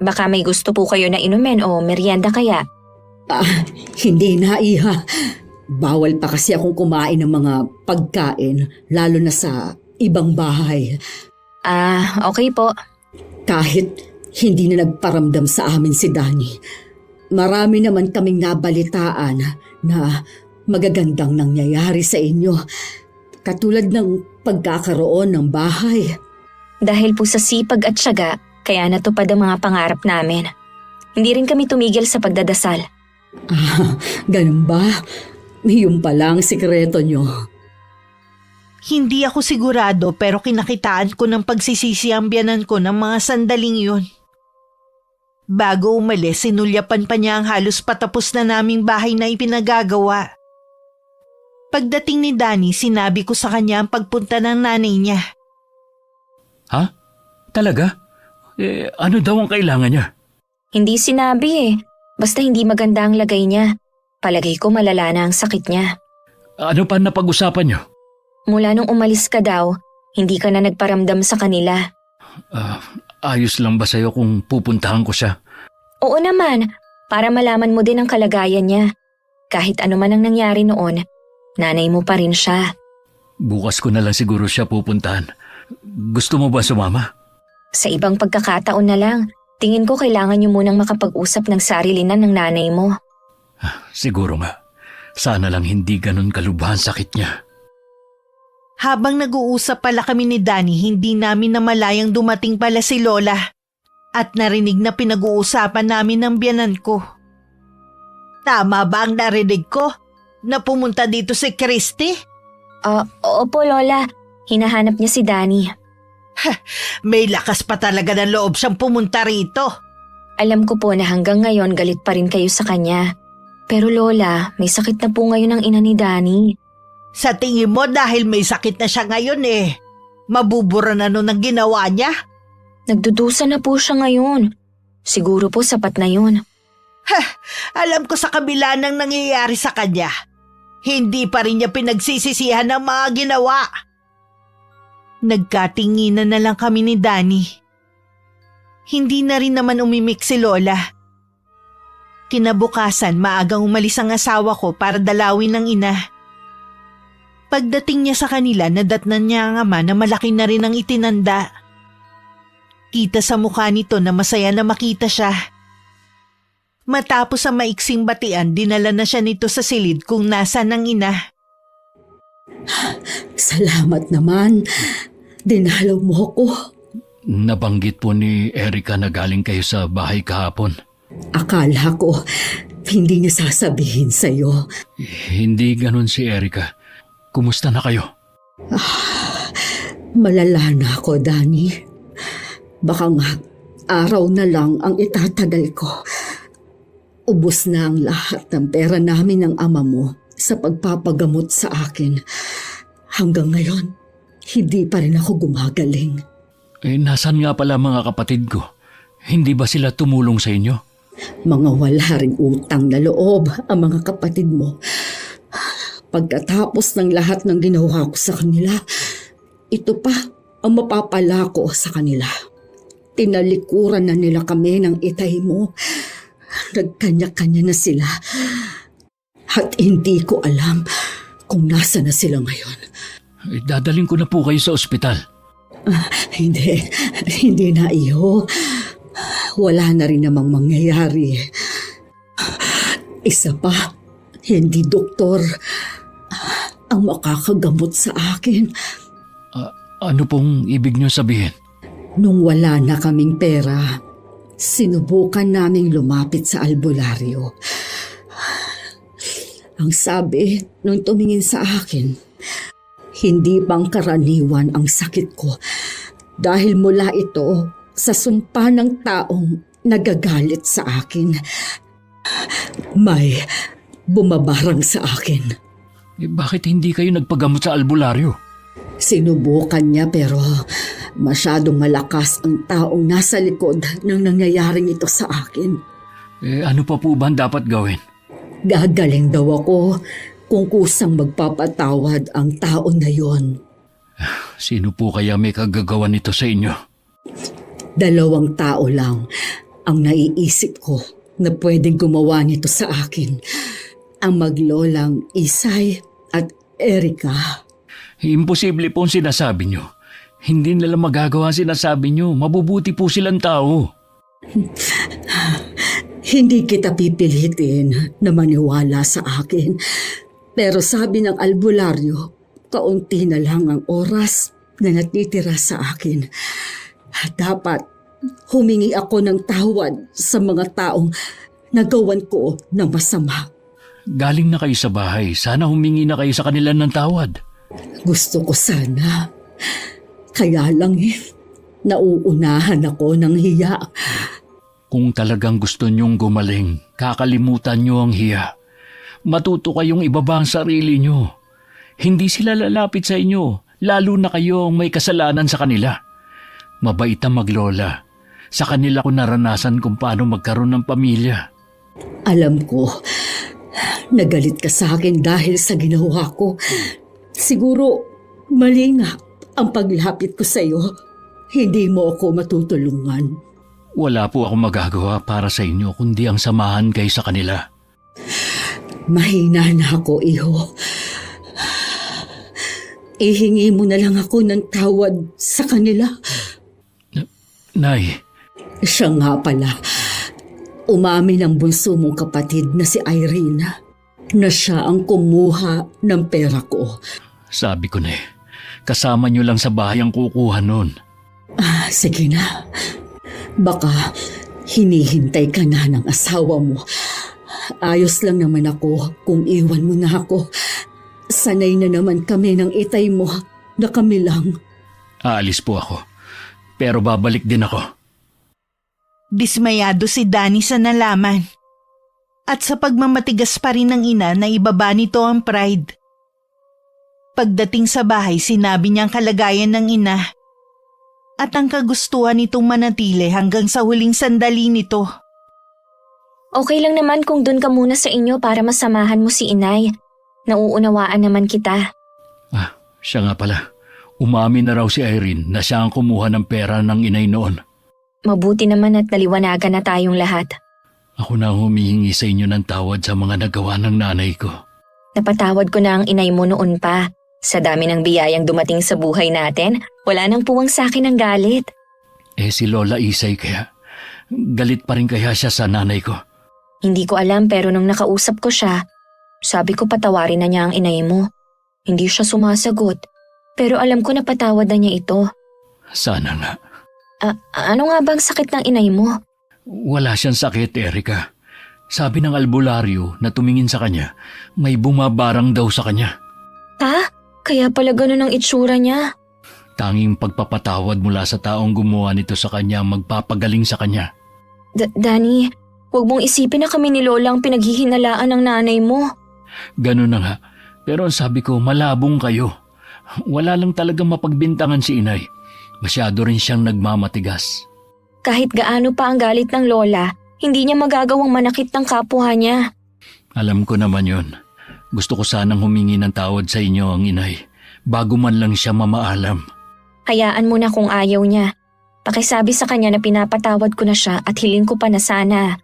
Baka may gusto po kayo na inumin o merienda kaya. Hindi na, Iha. Bawal pa kasi akong kumain ng mga pagkain, lalo na sa ibang bahay. Okay po. Kahit hindi na nagparamdam sa amin si Danny, marami naman kaming nabalitaan na magagandang nangyayari sa inyo. Katulad ng pagkakaroon ng bahay. Dahil po sa sipag at tiyaga, kaya natupad ang mga pangarap namin. Hindi rin kami tumigil sa pagdadasal. Ganun ba? Yun pala ang sikreto nyo. Hindi ako sigurado pero kinakitaan ko ng pagsisisi ang biyanan ko ng mga sandaling yun. Bago umalis, sinulyapan pa niya ang halos patapos na naming bahay na ipinagagawa. Pagdating ni Danny, sinabi ko sa kanya ang pagpunta ng nanay niya. Ha? Talaga? Ano daw ang kailangan niya? Hindi sinabi Basta hindi maganda ang lagay niya. Palagay ko malala na ang sakit niya. Ano pa napag-usapan niyo? Mula nung umalis ka daw, hindi ka na nagparamdam sa kanila. Ayos lang ba sa'yo kung pupuntahan ko siya? Oo naman, para malaman mo din ang kalagayan niya. Kahit ano man ang nangyari noon, nanay mo pa rin siya. Bukas ko na lang siguro siya pupuntahan. Gusto mo ba sumama? Sa ibang pagkakataon na lang, tingin ko kailangan niyo munang makapag-usap ng sarilinan ng nanay mo. Siguro nga. Sana lang hindi ganun kalubhan sakit niya. Habang nag-uusap pala kami ni Danny, hindi namin namalayang dumating pala si Lola at narinig na pinag-uusapan namin ng biyanan ko. Tama ba ang narinig ko na pumunta dito si Christy? Opo Lola, hinahanap niya si Danny. May lakas pa talaga ng loob siyang pumunta rito. Alam ko po na hanggang ngayon galit pa rin kayo sa kanya. Pero Lola, may sakit na po ngayon ang ina ni Danny. Sa tingin mo dahil may sakit na siya ngayon mabubura na nun ang ginawa niya? Nagdudusa na po siya ngayon. Siguro po sapat na yun. Alam ko sa kabila ng nangyayari sa kanya, hindi pa rin niya pinagsisisihan ang mga ginawa. Nagkatinginan na lang kami ni Danny. Hindi na rin naman umimik si Lola. Kinabukasan, maagang umalis ang asawa ko para dalawin ng ina. Pagdating niya sa kanila, nadatnan niya ang ama na malaki na rin ang itinanda. Kita sa mukha nito na masaya na makita siya. Matapos ang maiksing batian, dinala na siya nito sa silid kung nasa ng ina. Salamat naman. Dinalaw mo ko. Nabanggit po ni Erica na galing kayo sa bahay kahapon. Akala ko hindi niya sasabihin sa'yo. Hindi ganun si Erica. Kumusta na kayo? Malala na ako, Danny. Baka nga araw na lang ang itatagal ko. Ubos na ang lahat ng pera namin ng ama mo sa pagpapagamot sa akin. Hanggang ngayon, hindi pa rin ako gumagaling. Nasaan nga pala mga kapatid ko? Hindi ba sila tumulong sa inyo? Mga wala ring utang na loob ang mga kapatid mo. Pagkatapos ng lahat ng ginawa ko sa kanila, ito pa ang mapapala ko sa kanila. Tinalikuran na nila kami ng itay mo. Nagkanya-kanya na sila. At hindi ko alam kung nasa na sila ngayon. Dadaling ko na po kayo sa ospital. Hindi na iyo. Wala na rin namang mangyayari. Isa pa, hindi doktor ang makakagamot sa akin. Ano pong ibig niyo sabihin? Nung wala na kaming pera, sinubukan naming lumapit sa albularyo. Ang sabi nung tumingin sa akin, hindi bang karaniwan ang sakit ko dahil mula ito sa sumpa ng taong nagagalit sa akin. May bumabarang sa akin. Bakit hindi kayo nagpagamot sa albularyo? Sinubukan niya pero masyadong malakas ang taong nasa likod ng nangyayaring ito sa akin. Ano pa po ba ang dapat gawin? Gagaling daw ako kung kusang magpapatawad ang tao na yon. Sino po kaya may kagagawa nito sa inyo? 2 tao lang ang naiisip ko na pwedeng gumawa nito sa akin. Ang maglolang Isay at Erika. Imposible po ang sinasabi nyo. Hindi nila magagawa ang sinasabi nyo. Mabubuti po silang tao. Hindi kita pipilitin na maniwala sa akin. Pero sabi ng albularyo, kaunti na lang ang oras na natitira sa akin. Dapat humingi ako ng tawad sa mga taong nagawan ko ng masama. Galing na kayo sa bahay. Sana humingi na kayo sa kanila ng tawad. Gusto ko sana. Kaya lang nauunahan ako ng hiya. Kung talagang gusto nyong gumaling, kakalimutan nyo ang hiya. Matuto kayong ibaba ang sarili nyo. Hindi sila lalapit sa inyo, lalo na kayo ang may kasalanan sa kanila. Mabait ang maglola. Sa kanila ko naranasan kung paano magkaroon ng pamilya. Alam ko, nagalit ka sa akin dahil sa ginawa ko. Siguro, mali nga ang paglapit ko sa iyo. Hindi mo ako matutulungan. Wala po akong magagawa para sa inyo kundi ang samahan kayo sa kanila. Mahina na ako, iho. Ihingi mo na lang ako ng tawad sa kanila. Nay, Siya nga pala, umamin ang bunso mong kapatid na si Irene na siya ang kumuha ng pera ko. sabi ko na kasama nyo lang sa bahay ang kukuha nun. Sige na. Baka hinihintay ka na ng asawa mo. Ayos lang naman ako kung iwan mo na ako. Sanay na naman kami ng itay mo na kami lang. Aalis po ako. Pero babalik din ako. Dismayado si Danny sa nalaman. At sa pagmamatigas pa rin ng ina na ibaba nito ang pride. Pagdating sa bahay, sinabi niya ang kalagayan ng ina at ang kagustuhan nitong manatili hanggang sa huling sandali nito. Okay lang naman kung dun ka muna sa inyo para masamahan mo si inay. Nauunawaan naman kita. Siya nga pala. Umamin na raw si Irene na siya ang kumuha ng pera ng inay noon. Mabuti naman at naliwanagan na tayong lahat. Ako na ang humihingi sa inyo ng tawad sa mga nagawa ng nanay ko. Napatawad ko na ang inay mo noon pa. Sa dami ng biyayang dumating sa buhay natin, wala nang puwang sa akin ng galit. Si Lola Isay kaya? Galit pa rin kaya siya sa nanay ko? Hindi ko alam pero nung nakausap ko siya, sabi ko patawarin na niya ang inay mo. Hindi siya sumasagot. Pero alam ko na patawad na niya ito. Sana nga. Ano nga bang sakit ng inay mo? Wala siyang sakit, Erika. Sabi ng albularyo na tumingin sa kanya, may bumabarang daw sa kanya. Ha? Kaya pala ganun ang itsura niya. Tanging pagpapatawad mula sa taong gumawa nito sa kanya ang magpapagaling sa kanya. Danny, huwag mong isipin na kami ni Lola ang pinaghihinalaan ng nanay mo. Ganun na nga. Pero ang sabi ko, malabong kayo. Wala lang talagang mapagbintangan si inay. Masyado rin siyang nagmamatigas. Kahit gaano pa ang galit ng Lola, hindi niya magagawang manakit ng kapwa niya. Alam ko naman yun. Gusto ko sanang humingi ng tawad sa inyo ang inay, bago man lang siya mamaalam. Hayaan mo na kung ayaw niya. Pakisabi sa kanya na pinapatawad ko na siya at hiling ko pa na sana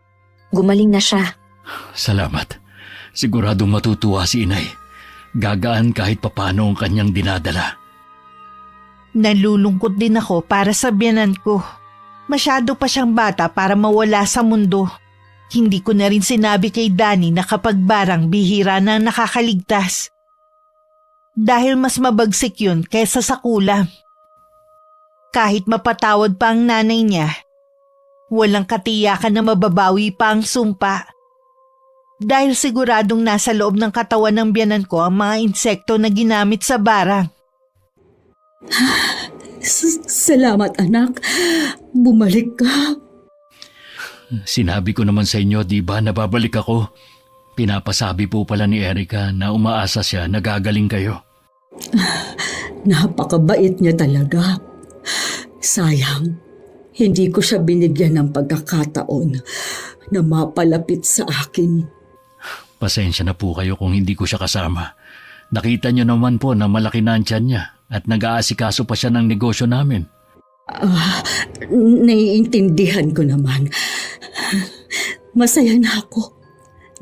gumaling na siya. Salamat. Siguradong matutuwa si inay. Gagaan kahit papano ang kanyang dinadala. Nalulungkot din ako para sa biyanan ko. Masyado pa siyang bata para mawala sa mundo. Hindi ko na rin sinabi kay Danny na kapag barang bihira na nakakaligtas. Dahil mas mabagsik yun kaysa sa kulam. Kahit mapatawad pa ang nanay niya, walang katiyakan na mababawi pa ang sumpa. Dahil siguradong nasa loob ng katawan ng biyanan ko ang mga insekto na ginamit sa barang. Salamat anak. Bumalik ka. Sinabi ko naman sa inyo, di ba, na babalik ako? Pinapasabi po pala ni Erika na umaasa siya na gagaling kayo. Napakabait niya talaga. Sayang, hindi ko siya binigyan ng pagkakataon na mapalapit sa akin. Pasensya na po kayo kung hindi ko siya kasama. Nakita niyo naman po na malaki na ang tiyan niya at nag-aasikaso pa siya ng negosyo namin. Naiintindihan ko naman. Masaya na ako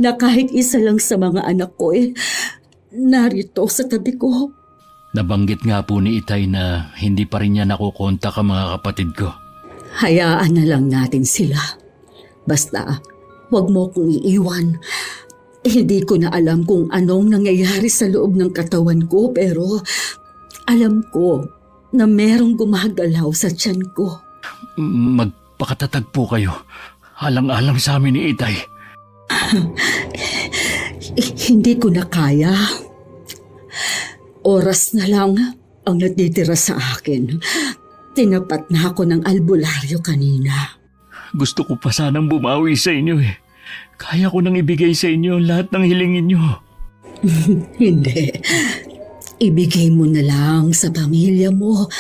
na kahit isa lang sa mga anak ko narito sa tabi ko. Nabanggit nga po ni Itay na hindi pa rin niya nakukontak ang mga kapatid ko. Hayaan na lang natin sila. Basta, wag mo kong iiwan. Hindi ko na alam kung anong nangyayari sa loob ng katawan ko, pero alam ko na merong gumagalaw sa tiyan ko. Magpakatatag po kayo. Alang-alang sa amin ni Itay. Hindi ko na kaya. Oras na lang ang natitira sa akin. Tinapat na ako ng albularyo kanina. Gusto ko pa sanang bumawi sa inyo eh. Kaya ko nang ibigay sa inyo lahat ng hilingin niyo. Hindi. Ibigay mo na lang sa pamilya mo.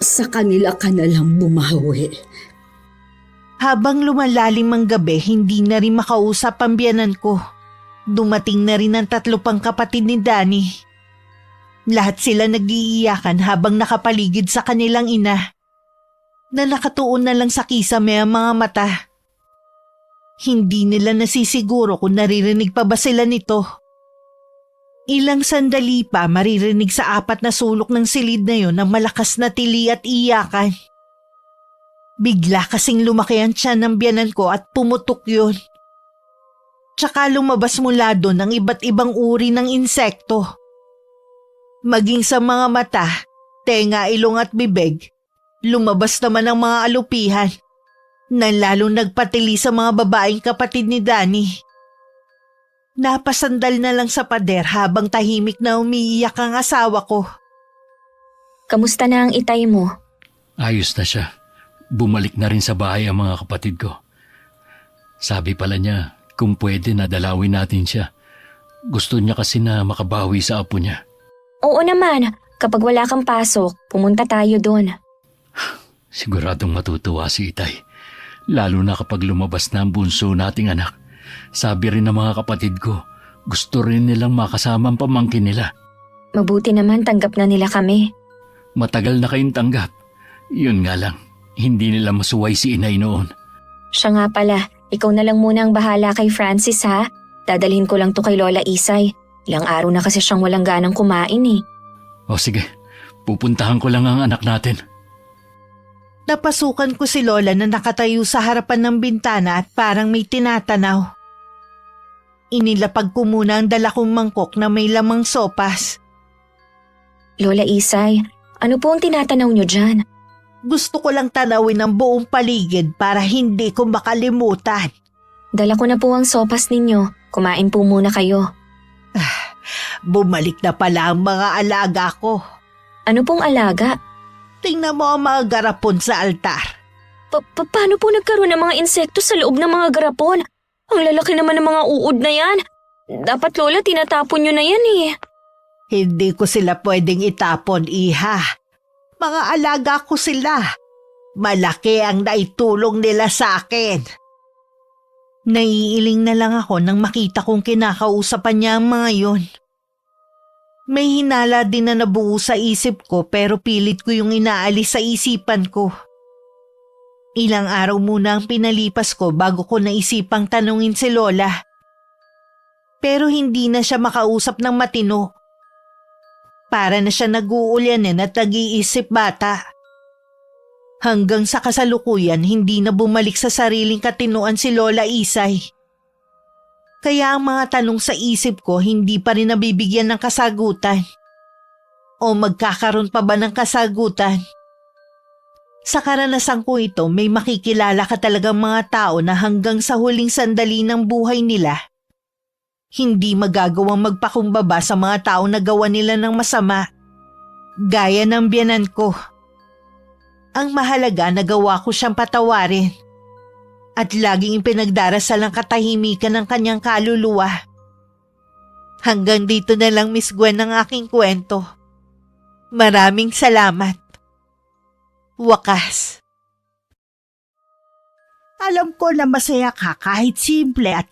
Sa kanila ka na lang bumawi. Habang lumalalim ang gabi, hindi na rin makausap ang biyanan ko. Dumating na rin ang 3 pang kapatid ni Danny. Lahat sila nag-iiyakan habang nakapaligid sa kanilang ina, na nakatuon na lang sa kisame ang mga mata. Hindi nila nasisiguro kung naririnig pa ba sila nito. Ilang sandali pa maririnig sa 4 na sulok ng silid na yon ang malakas na tili at iyakan. Bigla kasing lumaki ang tiyan ng biyanan ko at pumutok yun. Tsaka lumabas mula doon ang iba't ibang uri ng insekto. Maging sa mga mata, tenga, ilong at bibig, lumabas naman ang mga alupihan na lalong nagpatili sa mga babaeng kapatid ni Danny. Napasandal na lang sa pader habang tahimik na umiiyak ang asawa ko. Kamusta na ang Itay mo? Ayos na siya. Bumalik na rin sa bahay ang mga kapatid ko. Sabi pala niya, kung pwede na dalawin natin siya. Gusto niya kasi na makabawi sa apo niya. Oo naman, kapag wala kang pasok, pumunta tayo doon. Siguradong matutuwa si Itay. Lalo na kapag lumabas na ang bunso nating anak. Sabi rin ng mga kapatid ko, gusto rin nilang makasama ang pamangkin nila. Mabuti naman tanggap na nila kami. Matagal na kayong tanggap. Yun nga lang, hindi nila masuway si inay noon. Siya nga pala, ikaw na lang muna ang bahala kay Francis ha. Dadalhin ko lang to kay Lola Isay. Ilang araw na kasi siyang walang ganang kumain eh. O sige, pupuntahan ko lang ang anak natin. Napasukan ko si Lola na nakatayo sa harapan ng bintana at parang may tinatanaw. Inilapag ko muna ang dala kong mangkok na may lamang sopas. Lola Isay, ano po ang tinatanaw niyo dyan? Gusto ko lang tanawin ang buong paligid para hindi ko makalimutan. Dala ko na po ang sopas ninyo. Kumain po muna kayo. Bumalik na pala ang mga alaga ko. Ano pong alaga? Tingnan mo ang mga garapon sa altar. Paano po nagkaroon ng mga insekto sa loob ng mga garapon? Ang lalaki naman ng mga uod na yan. Dapat Lola, tinatapon nyo na yan eh. Hindi ko sila pwedeng itapon, iha. Mga alaga ko sila. Malaki ang naitulong nila sa akin. Naiiling na lang ako nang makita kong kinakausapan niya ang mga yon. May hinala din na nabuo sa isip ko pero pilit ko yung inaalis sa isipan ko. Ilang araw muna ang pinalipas ko bago ko naisipang tanungin si Lola. Pero hindi na siya makausap ng matino. Para na siya nag-uulyanin at nag-iisip bata. Hanggang sa kasalukuyan hindi na bumalik sa sariling katinuan si Lola Isay. Kaya ang mga tanong sa isip ko hindi pa rin nabibigyan ng kasagutan. O magkakaroon pa ba ng kasagutan? Sa karanasan ko ito, may makikilala ka talagang mga tao na hanggang sa huling sandali ng buhay nila, hindi magagawang magpakumbaba sa mga tao na gawa nila ng masama. Gaya ng biyanan ko. Ang mahalaga nagawa ko siyang patawarin. At laging ipinagdarasal ang katahimikan ng kanyang kaluluwa. Hanggang dito na lang, Miss Gwen, ang aking kwento. Maraming salamat. Wakas. Alam ko na masaya ka kahit simple at